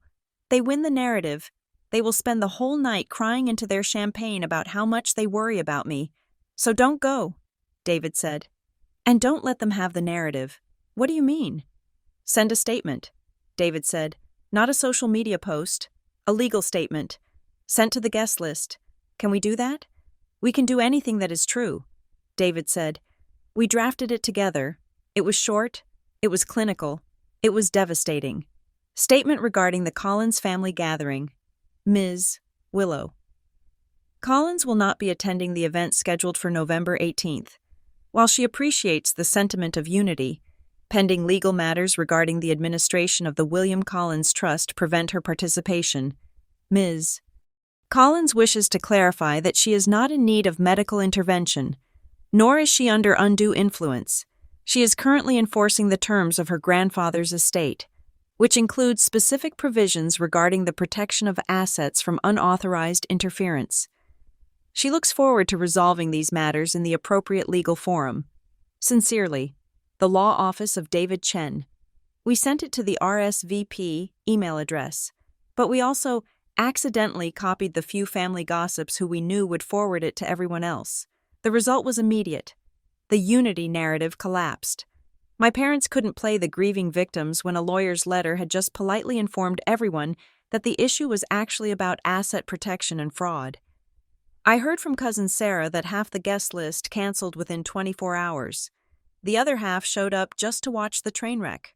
they win the narrative. They will spend the whole night crying into their champagne about how much they worry about me. So don't go, David said. And don't let them have the narrative. What do you mean? Send a statement, David said. Not a social media post, a legal statement, sent to the guest list. Can we do that? We can do anything that is true, David said. We drafted it together. It was short, it was clinical, it was devastating. Statement regarding the Collins family gathering. Ms. Willow. Collins will not be attending the event scheduled for November 18th. While she appreciates the sentiment of unity, pending legal matters regarding the administration of the William Collins Trust prevent her participation. Ms. Collins wishes to clarify that she is not in need of medical intervention, nor is she under undue influence. She is currently enforcing the terms of her grandfather's estate, which includes specific provisions regarding the protection of assets from unauthorized interference. She looks forward to resolving these matters in the appropriate legal forum. Sincerely, the Law Office of David Chen. We sent it to the RSVP email address, but we also accidentally copied the few family gossips who we knew would forward it to everyone else. The result was immediate. The unity narrative collapsed. My parents couldn't play the grieving victims when a lawyer's letter had just politely informed everyone that the issue was actually about asset protection and fraud. I heard from cousin Sarah that half the guest list canceled within 24 hours. The other half showed up just to watch the train wreck.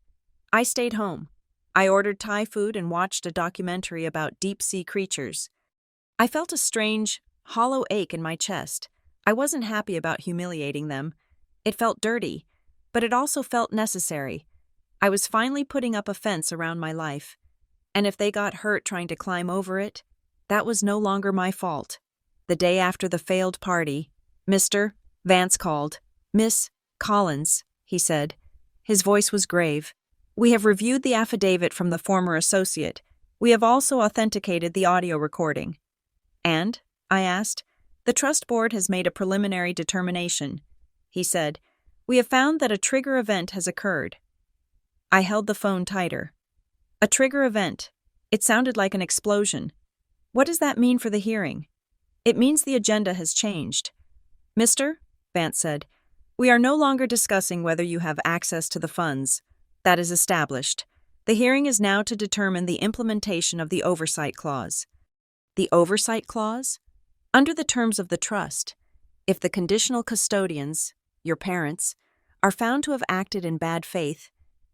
I stayed home. I ordered Thai food and watched a documentary about deep-sea creatures. I felt a strange, hollow ache in my chest. I wasn't happy about humiliating them. It felt dirty, but it also felt necessary. I was finally putting up a fence around my life. And if they got hurt trying to climb over it, that was no longer my fault. The day after the failed party, Mr. Vance called. "Miss Collins," he said. His voice was grave. "We have reviewed the affidavit from the former associate. We have also authenticated the audio recording." "And?" I asked. "The trust board has made a preliminary determination," he said. "We have found that a trigger event has occurred." I held the phone tighter. A trigger event. It sounded like an explosion. What does that mean for the hearing? "It means the agenda has changed." "Mr. Vance said, "We are no longer discussing whether you have access to the funds. That is established. The hearing is now to determine the implementation of the oversight clause." The oversight clause? Under the terms of the trust, if the conditional custodians, your parents, are found to have acted in bad faith,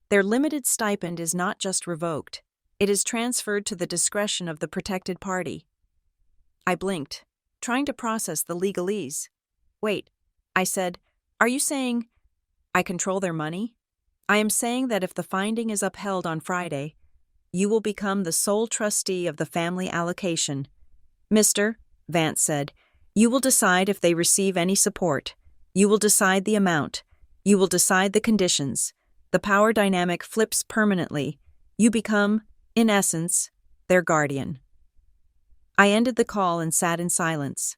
their limited stipend is not just revoked, it is transferred to the discretion of the protected party. I blinked, trying to process the legalese. "Wait," I said, "are you saying I control their money?" "I am saying that if the finding is upheld on Friday, you will become the sole trustee of the family allocation." "Mr. Vance said, "You will decide if they receive any support. You will decide the amount. You will decide the conditions. The power dynamic flips permanently. You become, in essence, their guardian." I ended the call and sat in silence.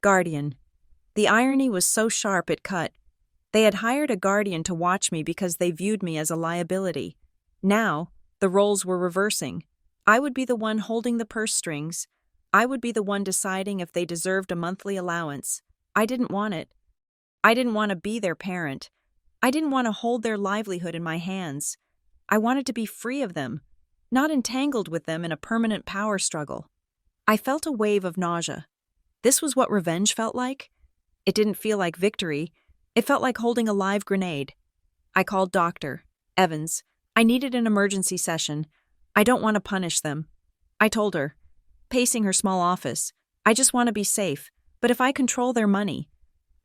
Guardian. The irony was so sharp it cut. They had hired a guardian to watch me because they viewed me as a liability. Now, the roles were reversing. I would be the one holding the purse strings. I would be the one deciding if they deserved a monthly allowance. I didn't want it. I didn't want to be their parent. I didn't want to hold their livelihood in my hands. I wanted to be free of them, not entangled with them in a permanent power struggle. I felt a wave of nausea. This was what revenge felt like? It didn't feel like victory. It felt like holding a live grenade. I called Dr. Evans. I needed an emergency session. I don't want to punish them. I told her, pacing her small office, "I just want to be safe, but if I control their money,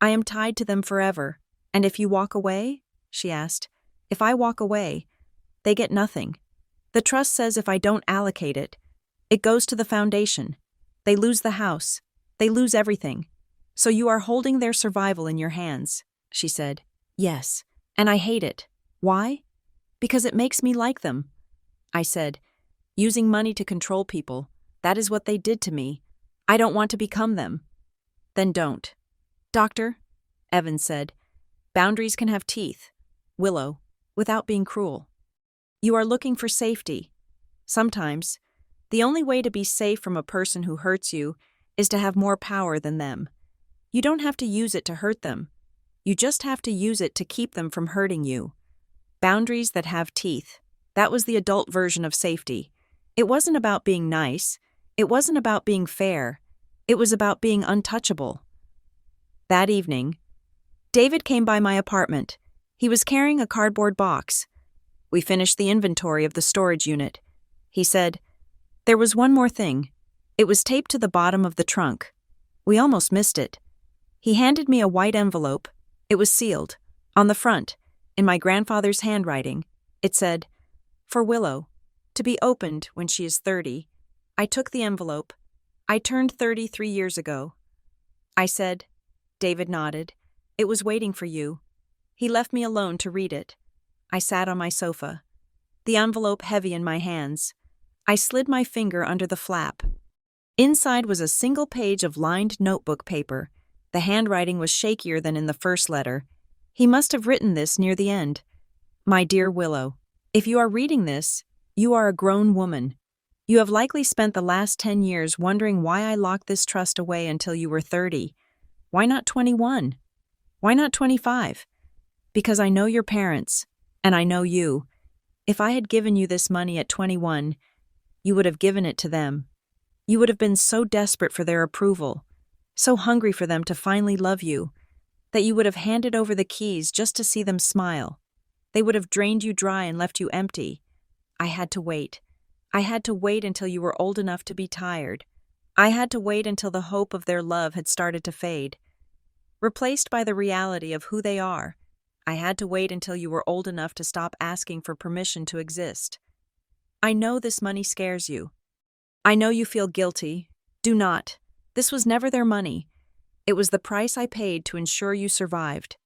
I am tied to them forever. And if you walk away?" she asked. "If I walk away, they get nothing. The trust says if I don't allocate it, it goes to the foundation. They lose the house. They lose everything. So you are holding their survival in your hands," she said. "Yes, and I hate it. Why? Because it makes me like them." I said, "Using money to control people, that is what they did to me. I don't want to become them." "Then don't." "Doctor," Evans said, "boundaries can have teeth, Willow, without being cruel. You are looking for safety. Sometimes, the only way to be safe from a person who hurts you is to have more power than them. You don't have to use it to hurt them. You just have to use it to keep them from hurting you. Boundaries that have teeth. That was the adult version of safety. It wasn't about being nice. It wasn't about being fair. It was about being untouchable." That evening, David came by my apartment. He was carrying a cardboard box. We finished the inventory of the storage unit. He said, "There was one more thing. It was taped to the bottom of the trunk. We almost missed it." He handed me a white envelope. It was sealed. On the front, in my grandfather's handwriting, it said, "For Willow, to be opened when she is 30. I took the envelope. I turned 30 3 years ago." I said. David nodded. "It was waiting for you." He left me alone to read it. I sat on my sofa, the envelope heavy in my hands. I slid my finger under the flap. Inside was a single page of lined notebook paper. The handwriting was shakier than in the first letter. He must have written this near the end. "My dear Willow, if you are reading this, you are a grown woman. You have likely spent the last 10 years wondering why I locked this trust away until you were 30. Why not 21? Why not 25? Because I know your parents, and I know you. If I had given you this money at 21, you would have given it to them. You would have been so desperate for their approval, so hungry for them to finally love you, that you would have handed over the keys just to see them smile. They would have drained you dry and left you empty. I had to wait. I had to wait until you were old enough to be tired. I had to wait until the hope of their love had started to fade, replaced by the reality of who they are. I had to wait until you were old enough to stop asking for permission to exist. I know this money scares you. I know you feel guilty. Do not. This was never their money. It was the price I paid to ensure you survived.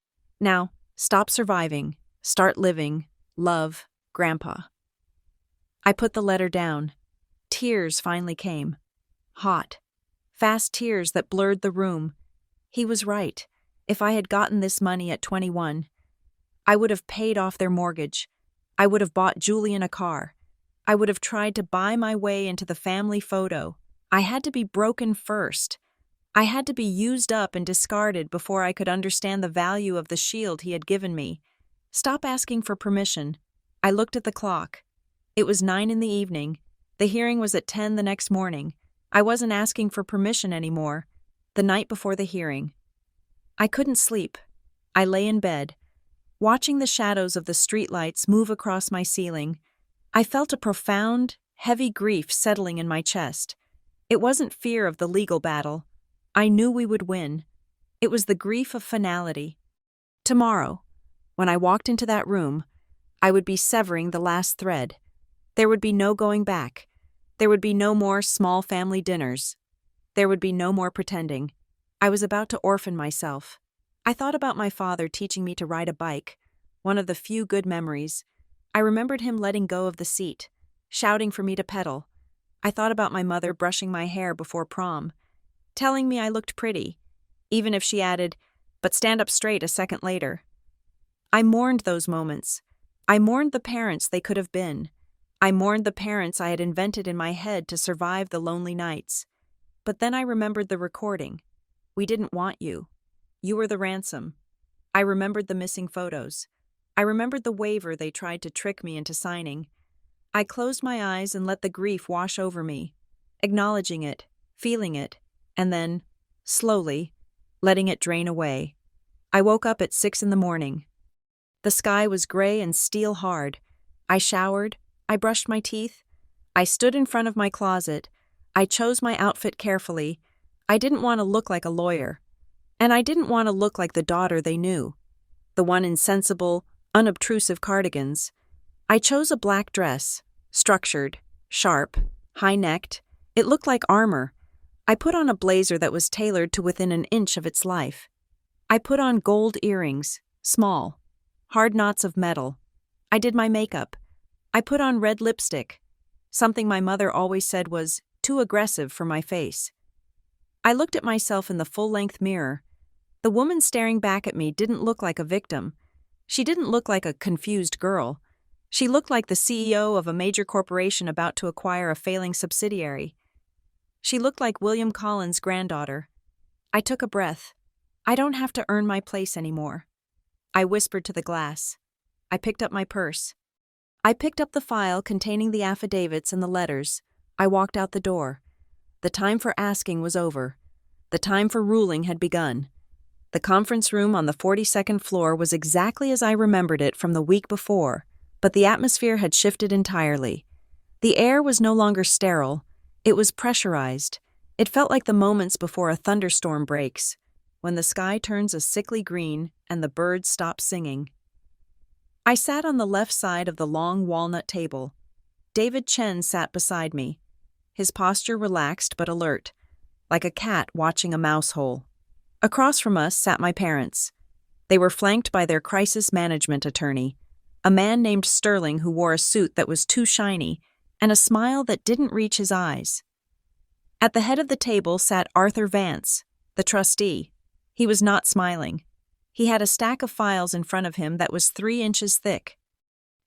Now, stop surviving. Start living. Love, Grandpa. I put the letter down. Tears finally came. Hot. Fast tears that blurred the room. He was right. If I had gotten this money at 21, I would have paid off their mortgage. I would have bought Julian a car. I would have tried to buy my way into the family photo. I had to be broken first. I had to be used up and discarded before I could understand the value of the shield he had given me. Stop asking for permission. I looked at the clock. It was 9 in the evening. The hearing was at 10 the next morning. I wasn't asking for permission anymore. The night before the hearing. I couldn't sleep. I lay in bed, watching the shadows of the streetlights move across my ceiling. I felt a profound, heavy grief settling in my chest. It wasn't fear of the legal battle. I knew we would win. It was the grief of finality. Tomorrow, when I walked into that room, I would be severing the last thread. There would be no going back. There would be no more small family dinners. There would be no more pretending. I was about to orphan myself. I thought about my father teaching me to ride a bike, one of the few good memories. I remembered him letting go of the seat, shouting for me to pedal. I thought about my mother brushing my hair before prom, telling me I looked pretty, even if she added, "But stand up straight" a second later. I mourned those moments. I mourned the parents they could have been. I mourned the parents I had invented in my head to survive the lonely nights. But then I remembered the recording. We didn't want you. You were the ransom. I remembered the missing photos. I remembered the waiver they tried to trick me into signing. I closed my eyes and let the grief wash over me, acknowledging it, feeling it, and then, slowly, letting it drain away. I woke up at 6 in the morning. The sky was gray and steel hard. I showered. I brushed my teeth. I stood in front of my closet. I chose my outfit carefully. I didn't want to look like a lawyer. And I didn't want to look like the daughter they knew, the one in sensible, unobtrusive cardigans. I chose a black dress, structured, sharp, high-necked. It looked like armor. I put on a blazer that was tailored to within an inch of its life. I put on gold earrings, small, hard knots of metal. I did my makeup. I put on red lipstick, something my mother always said was too aggressive for my face. I looked at myself in the full-length mirror. The woman staring back at me didn't look like a victim. She didn't look like a confused girl. She looked like the CEO of a major corporation about to acquire a failing subsidiary. She looked like William Collins' granddaughter. I took a breath. I don't have to earn my place anymore. I whispered to the glass. I picked up my purse. I picked up the file containing the affidavits and the letters. I walked out the door. The time for asking was over. The time for ruling had begun. The conference room on the 42nd floor was exactly as I remembered it from the week before, but the atmosphere had shifted entirely. The air was no longer sterile. It was pressurized. It felt like the moments before a thunderstorm breaks, when the sky turns a sickly green and the birds stop singing. I sat on the left side of the long walnut table. David Chen sat beside me, his posture relaxed but alert, like a cat watching a mouse hole. Across from us sat my parents. They were flanked by their crisis management attorney, a man named Sterling who wore a suit that was too shiny and a smile that didn't reach his eyes. At the head of the table sat Arthur Vance, the trustee. He was not smiling. He had a stack of files in front of him that was 3 inches thick.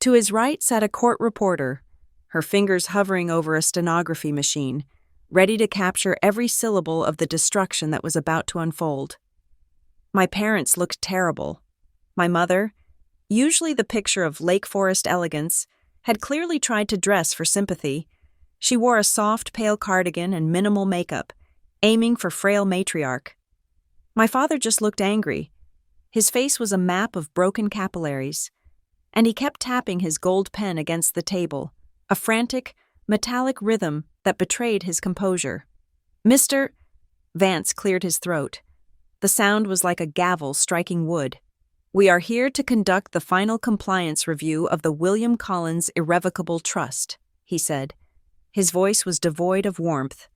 To his right sat a court reporter, her fingers hovering over a stenography machine, ready to capture every syllable of the destruction that was about to unfold. My parents looked terrible. My mother, usually the picture of Lake Forest elegance, had clearly tried to dress for sympathy. She wore a soft, pale cardigan and minimal makeup, aiming for frail matriarch. My father just looked angry. His face was a map of broken capillaries, and he kept tapping his gold pen against the table, a frantic, metallic rhythm that betrayed his composure. Mr. Vance cleared his throat. The sound was like a gavel striking wood. We are here to conduct the final compliance review of the William Collins Irrevocable Trust, he said. His voice was devoid of warmth.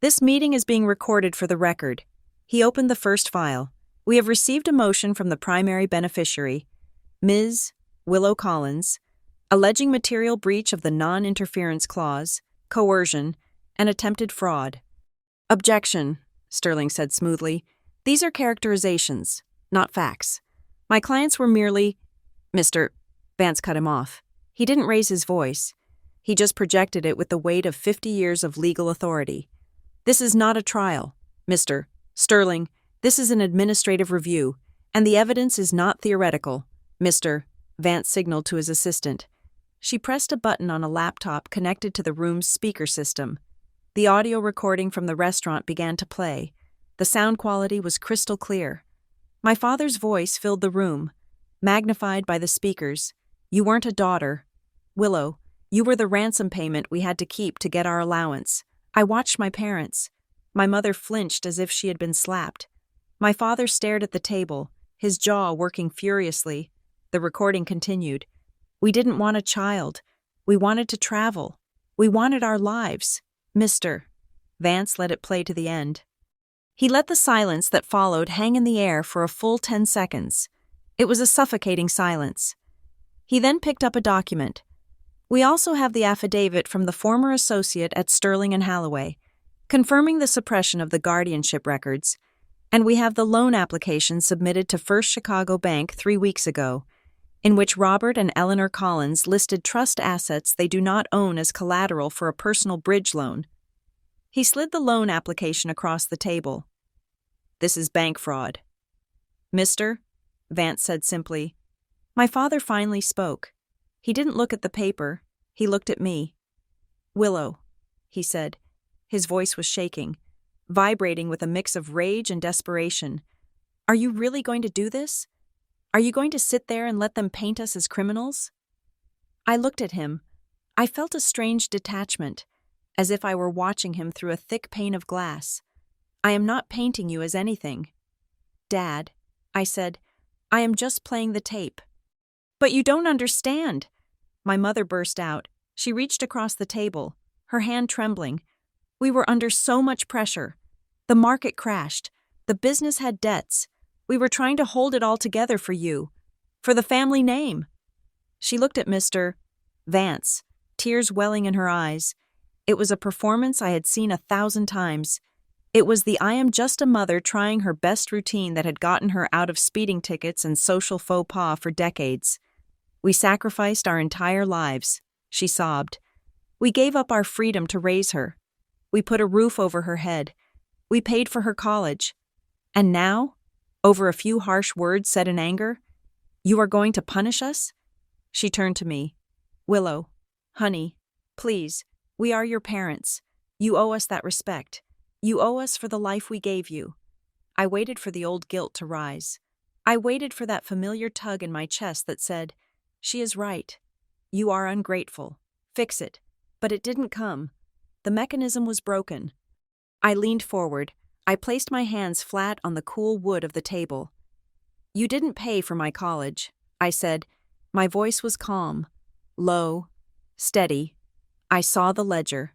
This meeting is being recorded for the record. He opened the first file. We have received a motion from the primary beneficiary, Ms. Willow Collins, alleging material breach of the non-interference clause, coercion, and attempted fraud. Objection, Sterling said smoothly. These are characterizations, not facts. My clients were merely— Mr. Vance cut him off. He didn't raise his voice. He just projected it with the weight of 50 years of legal authority. This is not a trial, Mr. Sterling. This is an administrative review, and the evidence is not theoretical, Mr. Vance signaled to his assistant. She pressed a button on a laptop connected to the room's speaker system. The audio recording from the restaurant began to play. The sound quality was crystal clear. My father's voice filled the room, magnified by the speakers. You weren't a daughter, Willow. You were the ransom payment we had to keep to get our allowance. I watched my parents. My mother flinched as if she had been slapped. My father stared at the table, his jaw working furiously. The recording continued. We didn't want a child. We wanted to travel. We wanted our lives. Mr. Vance let it play to the end. He let the silence that followed hang in the air for a full 10 seconds. It was a suffocating silence. He then picked up a document. We also have the affidavit from the former associate at Sterling and Halloway, confirming the suppression of the guardianship records, and we have the loan application submitted to First Chicago Bank 3 weeks ago, in which Robert and Eleanor Collins listed trust assets they do not own as collateral for a personal bridge loan. He slid the loan application across the table. This is bank fraud. Mr. Vance said simply. My father finally spoke. He didn't look at the paper. He looked at me. Willow, he said. His voice was shaking, vibrating with a mix of rage and desperation. Are you really going to do this? Are you going to sit there and let them paint us as criminals? I looked at him. I felt a strange detachment, as if I were watching him through a thick pane of glass. I am not painting you as anything. Dad, I said, I am just playing the tape. But you don't understand. My mother burst out. She reached across the table, her hand trembling. We were under so much pressure. The market crashed. The business had debts. We were trying to hold it all together for you, for the family name. She looked at Mr. Vance, tears welling in her eyes. It was a performance I had seen 1,000 times. It was the I am just a mother trying her best routine that had gotten her out of speeding tickets and social faux pas for decades. We sacrificed our entire lives, she sobbed. We gave up our freedom to raise her. We put a roof over her head. We paid for her college. And now, over a few harsh words said in anger, you are going to punish us? She turned to me. Willow, honey, please, we are your parents. You owe us that respect. You owe us for the life we gave you. I waited for the old guilt to rise. I waited for that familiar tug in my chest that said, she is right. You are ungrateful. Fix it. But it didn't come. The mechanism was broken. I leaned forward. I placed my hands flat on the cool wood of the table. You didn't pay for my college, I said. My voice was calm, low, steady. I saw the ledger.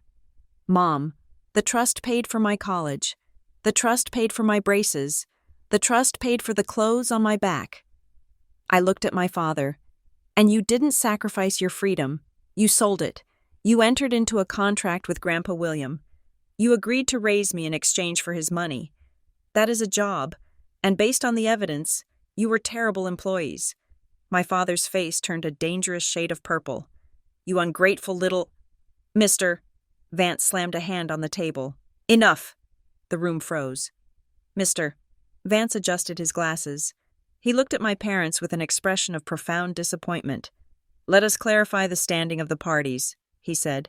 Mom, the trust paid for my college. The trust paid for my braces. The trust paid for the clothes on my back. I looked at my father. And you didn't sacrifice your freedom. You sold it. You entered into a contract with Grandpa William. You agreed to raise me in exchange for his money. That is a job, and based on the evidence, you were terrible employees. My father's face turned a dangerous shade of purple. You ungrateful little— Mr. Vance slammed a hand on the table. Enough! The room froze. Mr. Vance adjusted his glasses. He looked at my parents with an expression of profound disappointment. Let us clarify the standing of the parties, he said.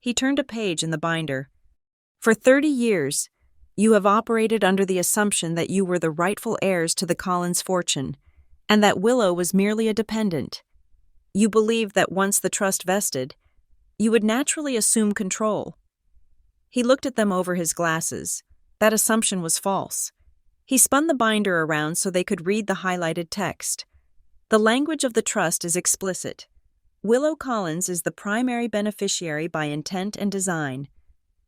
He turned a page in the binder. For 30 years, you have operated under the assumption that you were the rightful heirs to the Collins fortune, and that Willow was merely a dependent. You believed that once the trust vested, you would naturally assume control. He looked at them over his glasses. That assumption was false. He spun the binder around so they could read the highlighted text. The language of the trust is explicit. Willow Collins is the primary beneficiary by intent and design.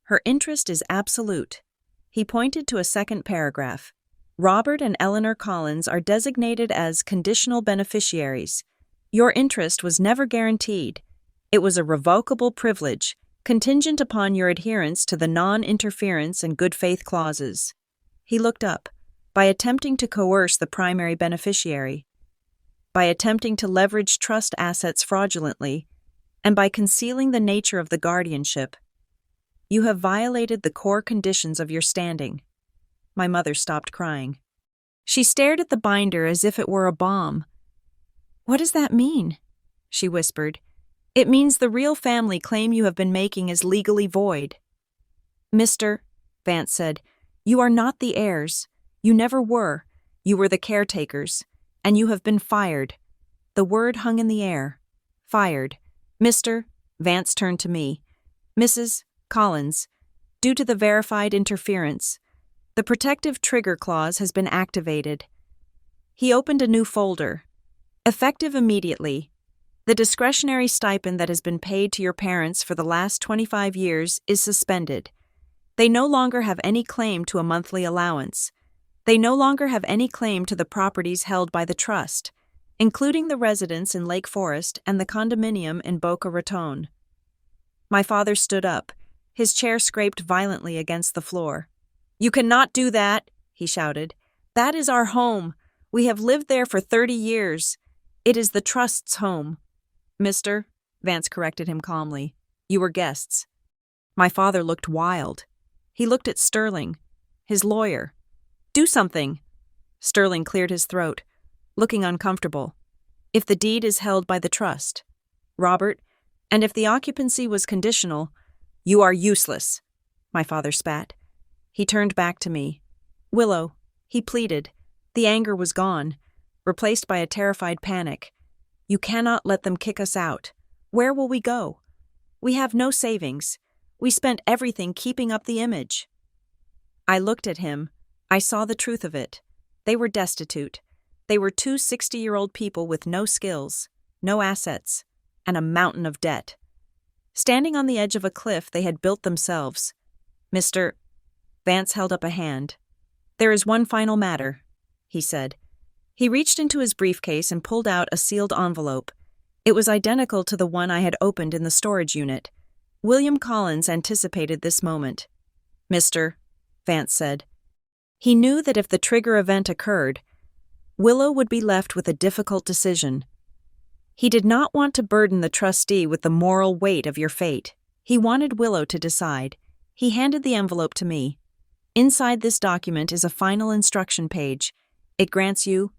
Her interest is absolute. He pointed to a second paragraph. Robert and Eleanor Collins are designated as conditional beneficiaries. Your interest was never guaranteed. It was a revocable privilege, contingent upon your adherence to the non-interference and good faith clauses. He looked up. By attempting to coerce the primary beneficiary, by attempting to leverage trust assets fraudulently, and by concealing the nature of the guardianship, you have violated the core conditions of your standing. My mother stopped crying. She stared at the binder as if it were a bomb. What does that mean? She whispered. It means the real family claim you have been making is legally void. Mr. Vance said, you are not the heirs. You never were. You were the caretakers. And you have been fired. The word hung in the air. Fired. Mr. Vance turned to me. Mrs. Collins, due to the verified interference, the protective trigger clause has been activated. He opened a new folder. Effective immediately. The discretionary stipend that has been paid to your parents for the last 25 years is suspended. They no longer have any claim to a monthly allowance. They no longer have any claim to the properties held by the trust, including the residence in Lake Forest and the condominium in Boca Raton. My father stood up. His chair scraped violently against the floor. You cannot do that, he shouted. That is our home. We have lived there for 30 years. It is the trust's home. Mr. Vance corrected him calmly. You were guests. My father looked wild. He looked at Sterling, his lawyer. Do something. Sterling cleared his throat, looking uncomfortable. If the deed is held by the trust, Robert, and if the occupancy was conditional, you are useless, my father spat. He turned back to me. Willow, he pleaded. The anger was gone, replaced by a terrified panic. You cannot let them kick us out. Where will we go? We have no savings. We spent everything keeping up the image. I looked at him. I saw the truth of it. They were destitute. They were two 60-year-old people with no skills, no assets, and a mountain of debt. Standing on the edge of a cliff they had built themselves. Mr. Vance held up a hand. There is one final matter, he said. He reached into his briefcase and pulled out a sealed envelope. It was identical to the one I had opened in the storage unit. William Collins anticipated this moment. Mr. Vance said. He knew that if the trigger event occurred, Willow would be left with a difficult decision. He did not want to burden the trustee with the moral weight of your fate. He wanted Willow to decide. He handed the envelope to me. Inside this document is a final instruction page. It grants you,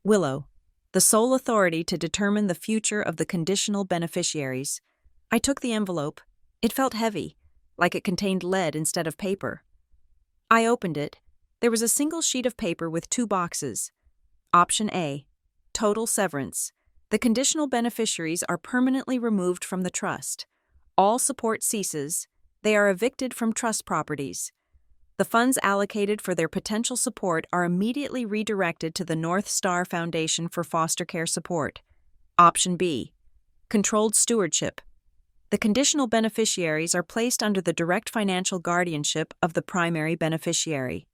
Willow, the sole authority to determine the future of the conditional beneficiaries. I took the envelope. It felt heavy, like it contained lead instead of paper. I opened it. There was a single sheet of paper with 2 boxes. Option A, total severance. The conditional beneficiaries are permanently removed from the trust. All support ceases. They are evicted from trust properties. The funds allocated for their potential support are immediately redirected to the North Star Foundation for Foster Care Support. Option B, controlled stewardship. The conditional beneficiaries are placed under the direct financial guardianship of the primary beneficiary.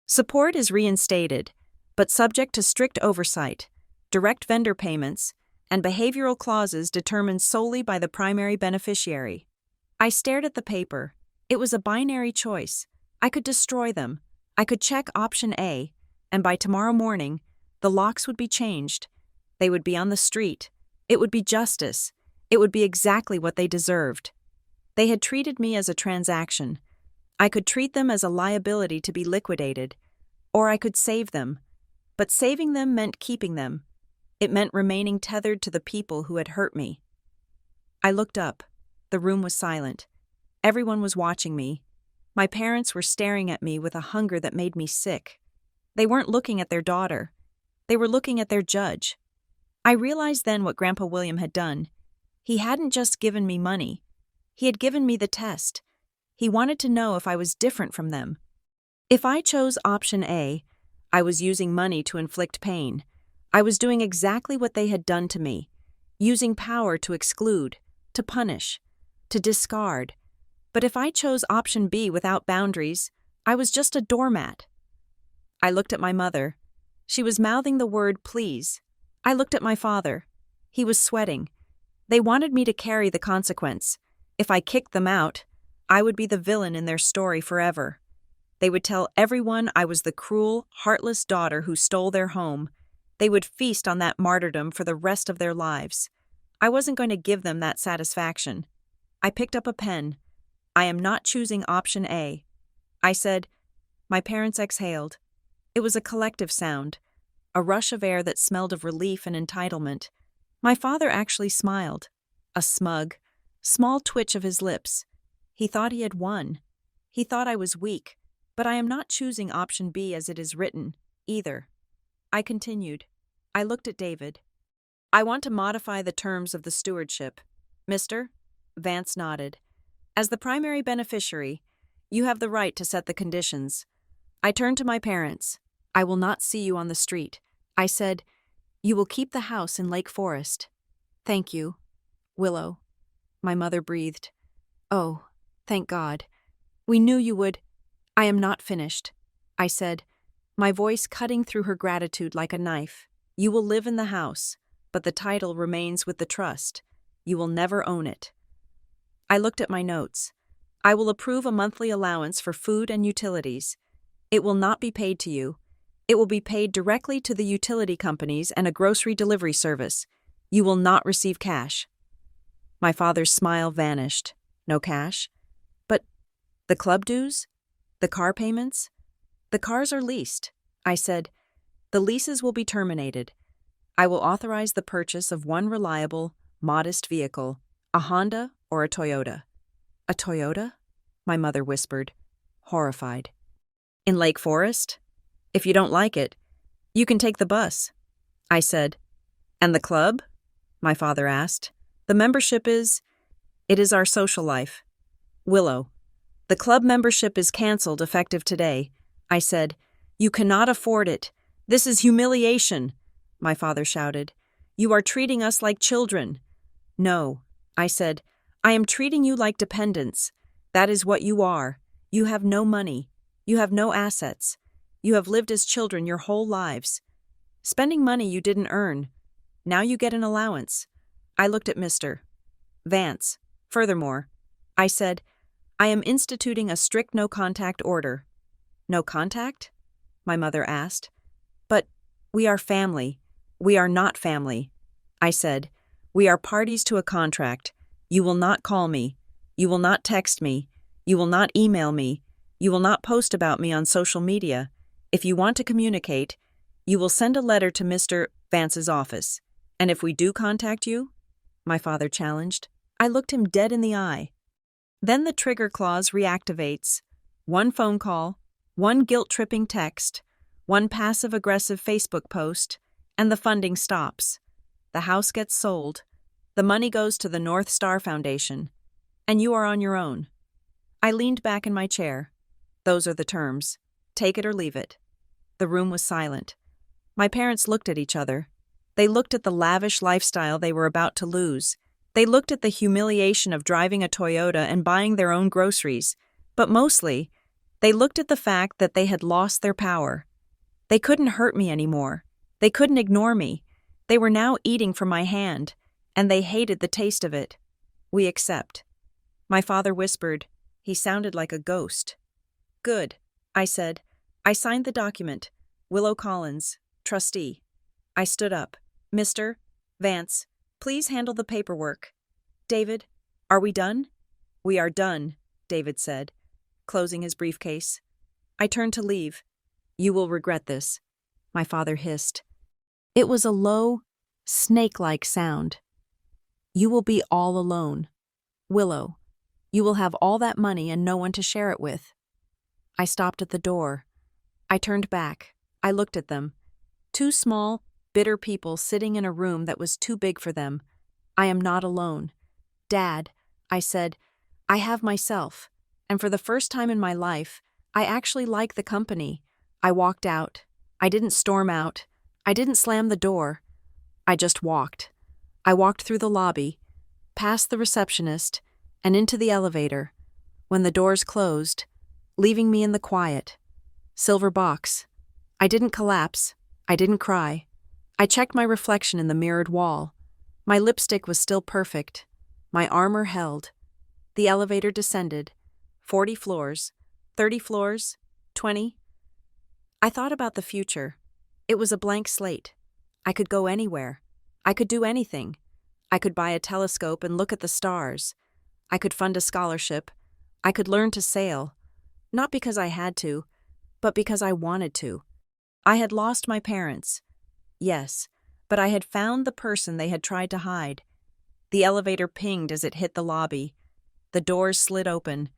Support is reinstated, but subject to strict oversight, direct vendor payments, and behavioral clauses determined solely by the primary beneficiary. I stared at the paper. It was a binary choice. I could destroy them. I could check option A, and by tomorrow morning, the locks would be changed. They would be on the street. It would be justice. It would be exactly what they deserved. They had treated me as a transaction. I could treat them as a liability to be liquidated, or I could save them. But saving them meant keeping them. It meant remaining tethered to the people who had hurt me. I looked up. The room was silent. Everyone was watching me. My parents were staring at me with a hunger that made me sick. They weren't looking at their daughter. They were looking at their judge. I realized then what Grandpa William had done. He hadn't just given me money. He had given me the test. He wanted to know if I was different from them. If I chose option A, I was using money to inflict pain. I was doing exactly what they had done to me, using power to exclude, to punish, to discard. But if I chose option B without boundaries, I was just a doormat. I looked at my mother. She was mouthing the word please. I looked at my father. He was sweating. They wanted me to carry the consequence. If I kicked them out, I would be the villain in their story forever. They would tell everyone I was the cruel, heartless daughter who stole their home. They would feast on that martyrdom for the rest of their lives. I wasn't going to give them that satisfaction. I picked up a pen. I am not choosing option A. I said. My parents exhaled. It was a collective sound, a rush of air that smelled of relief and entitlement. My father actually smiled, a smug, small twitch of his lips. He thought he had won. He thought I was weak, but I am not choosing option B as it is written, either. I continued. I looked at David. I want to modify the terms of the stewardship. Mr. Vance nodded. As the primary beneficiary, you have the right to set the conditions. I turned to my parents. I will not see you on the street. I said, you will keep the house in Lake Forest. Thank you, Willow. My mother breathed. Oh, thank God. We knew you would. I am not finished, I said, my voice cutting through her gratitude like a knife. You will live in the house, but the title remains with the trust. You will never own it. I looked at my notes. I will approve a monthly allowance for food and utilities. It will not be paid to you. It will be paid directly to the utility companies and a grocery delivery service. You will not receive cash. My father's smile vanished. No cash? But the club dues? The car payments? The cars are leased, I said. The leases will be terminated. I will authorize the purchase of one reliable, modest vehicle, a Honda or a Toyota. A Toyota? My mother whispered, horrified. In Lake Forest? If you don't like it, you can take the bus, I said. And the club? My father asked. The membership is... It is our social life. Willow. The club membership is canceled effective today, I said. You cannot afford it. This is humiliation, my father shouted. You are treating us like children. No, I said. I am treating you like dependents. That is what you are. You have no money. You have no assets. You have lived as children your whole lives. Spending money you didn't earn. Now you get an allowance. I looked at Mr. Vance. Furthermore, I said, I am instituting a strict no-contact order. No contact? My mother asked. But we are family. We are not family. I said, we are parties to a contract. You will not call me. You will not text me. You will not email me. You will not post about me on social media. If you want to communicate, you will send a letter to Mr. Vance's office. And if we do contact you, my father challenged, I looked him dead in the eye. Then the trigger clause reactivates. One phone call, one guilt-tripping text, one passive-aggressive Facebook post, and the funding stops. The house gets sold. The money goes to the North Star Foundation. And you are on your own. I leaned back in my chair. Those are the terms. Take it or leave it. The room was silent. My parents looked at each other. They looked at the lavish lifestyle they were about to lose. They looked at the humiliation of driving a Toyota and buying their own groceries. But mostly, they looked at the fact that they had lost their power. They couldn't hurt me anymore. They couldn't ignore me. They were now eating from my hand, and they hated the taste of it. We accept. My father whispered. He sounded like a ghost. Good, I said. I signed the document. Willow Collins, trustee. I stood up. Mr. Vance, please handle the paperwork. David, are we done? We are done, David said, closing his briefcase. I turned to leave. You will regret this, my father hissed. It was a low, snake-like sound. You will be all alone. Willow, you will have all that money and no one to share it with. I stopped at the door. I turned back. I looked at them. Two small, bitter people sitting in a room that was too big for them. I am not alone. Dad, I said, I have myself, and for the first time in my life, I actually like the company. I walked out. I didn't storm out. I didn't slam the door. I just walked. I walked through the lobby, past the receptionist, and into the elevator. When the doors closed, leaving me in the quiet. Silver box. I didn't collapse. I didn't cry. I checked my reflection in the mirrored wall. My lipstick was still perfect. My armor held. The elevator descended. 40 floors, 30 floors, 20. I thought about the future. It was a blank slate. I could go anywhere. I could do anything. I could buy a telescope and look at the stars. I could fund a scholarship. I could learn to sail. Not because I had to, but because I wanted to. I had lost my parents. Yes, but I had found the person they had tried to hide. The elevator pinged as it hit the lobby. The doors slid open.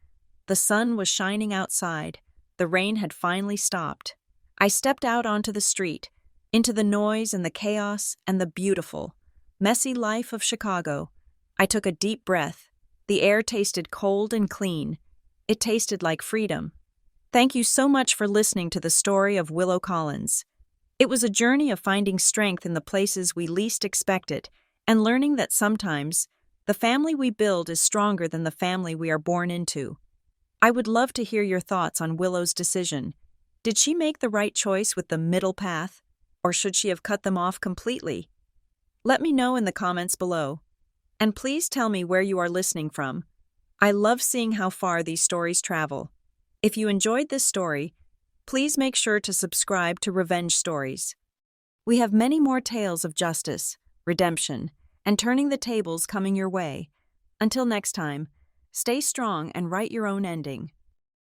The sun was shining outside. The rain had finally stopped. I stepped out onto the street, into the noise and the chaos and the beautiful, messy life of Chicago. I took a deep breath. The air tasted cold and clean. It tasted like freedom. Thank you so much for listening to the story of Willow Collins. It was a journey of finding strength in the places we least expect it and learning that sometimes the family we build is stronger than the family we are born into. I would love to hear your thoughts on Willow's decision. Did she make the right choice with the middle path, or should she have cut them off completely? Let me know in the comments below. And please tell me where you are listening from. I love seeing how far these stories travel. If you enjoyed this story, please make sure to subscribe to Revenge Stories. We have many more tales of justice, redemption, and turning the tables coming your way. Until next time, stay strong and write your own ending.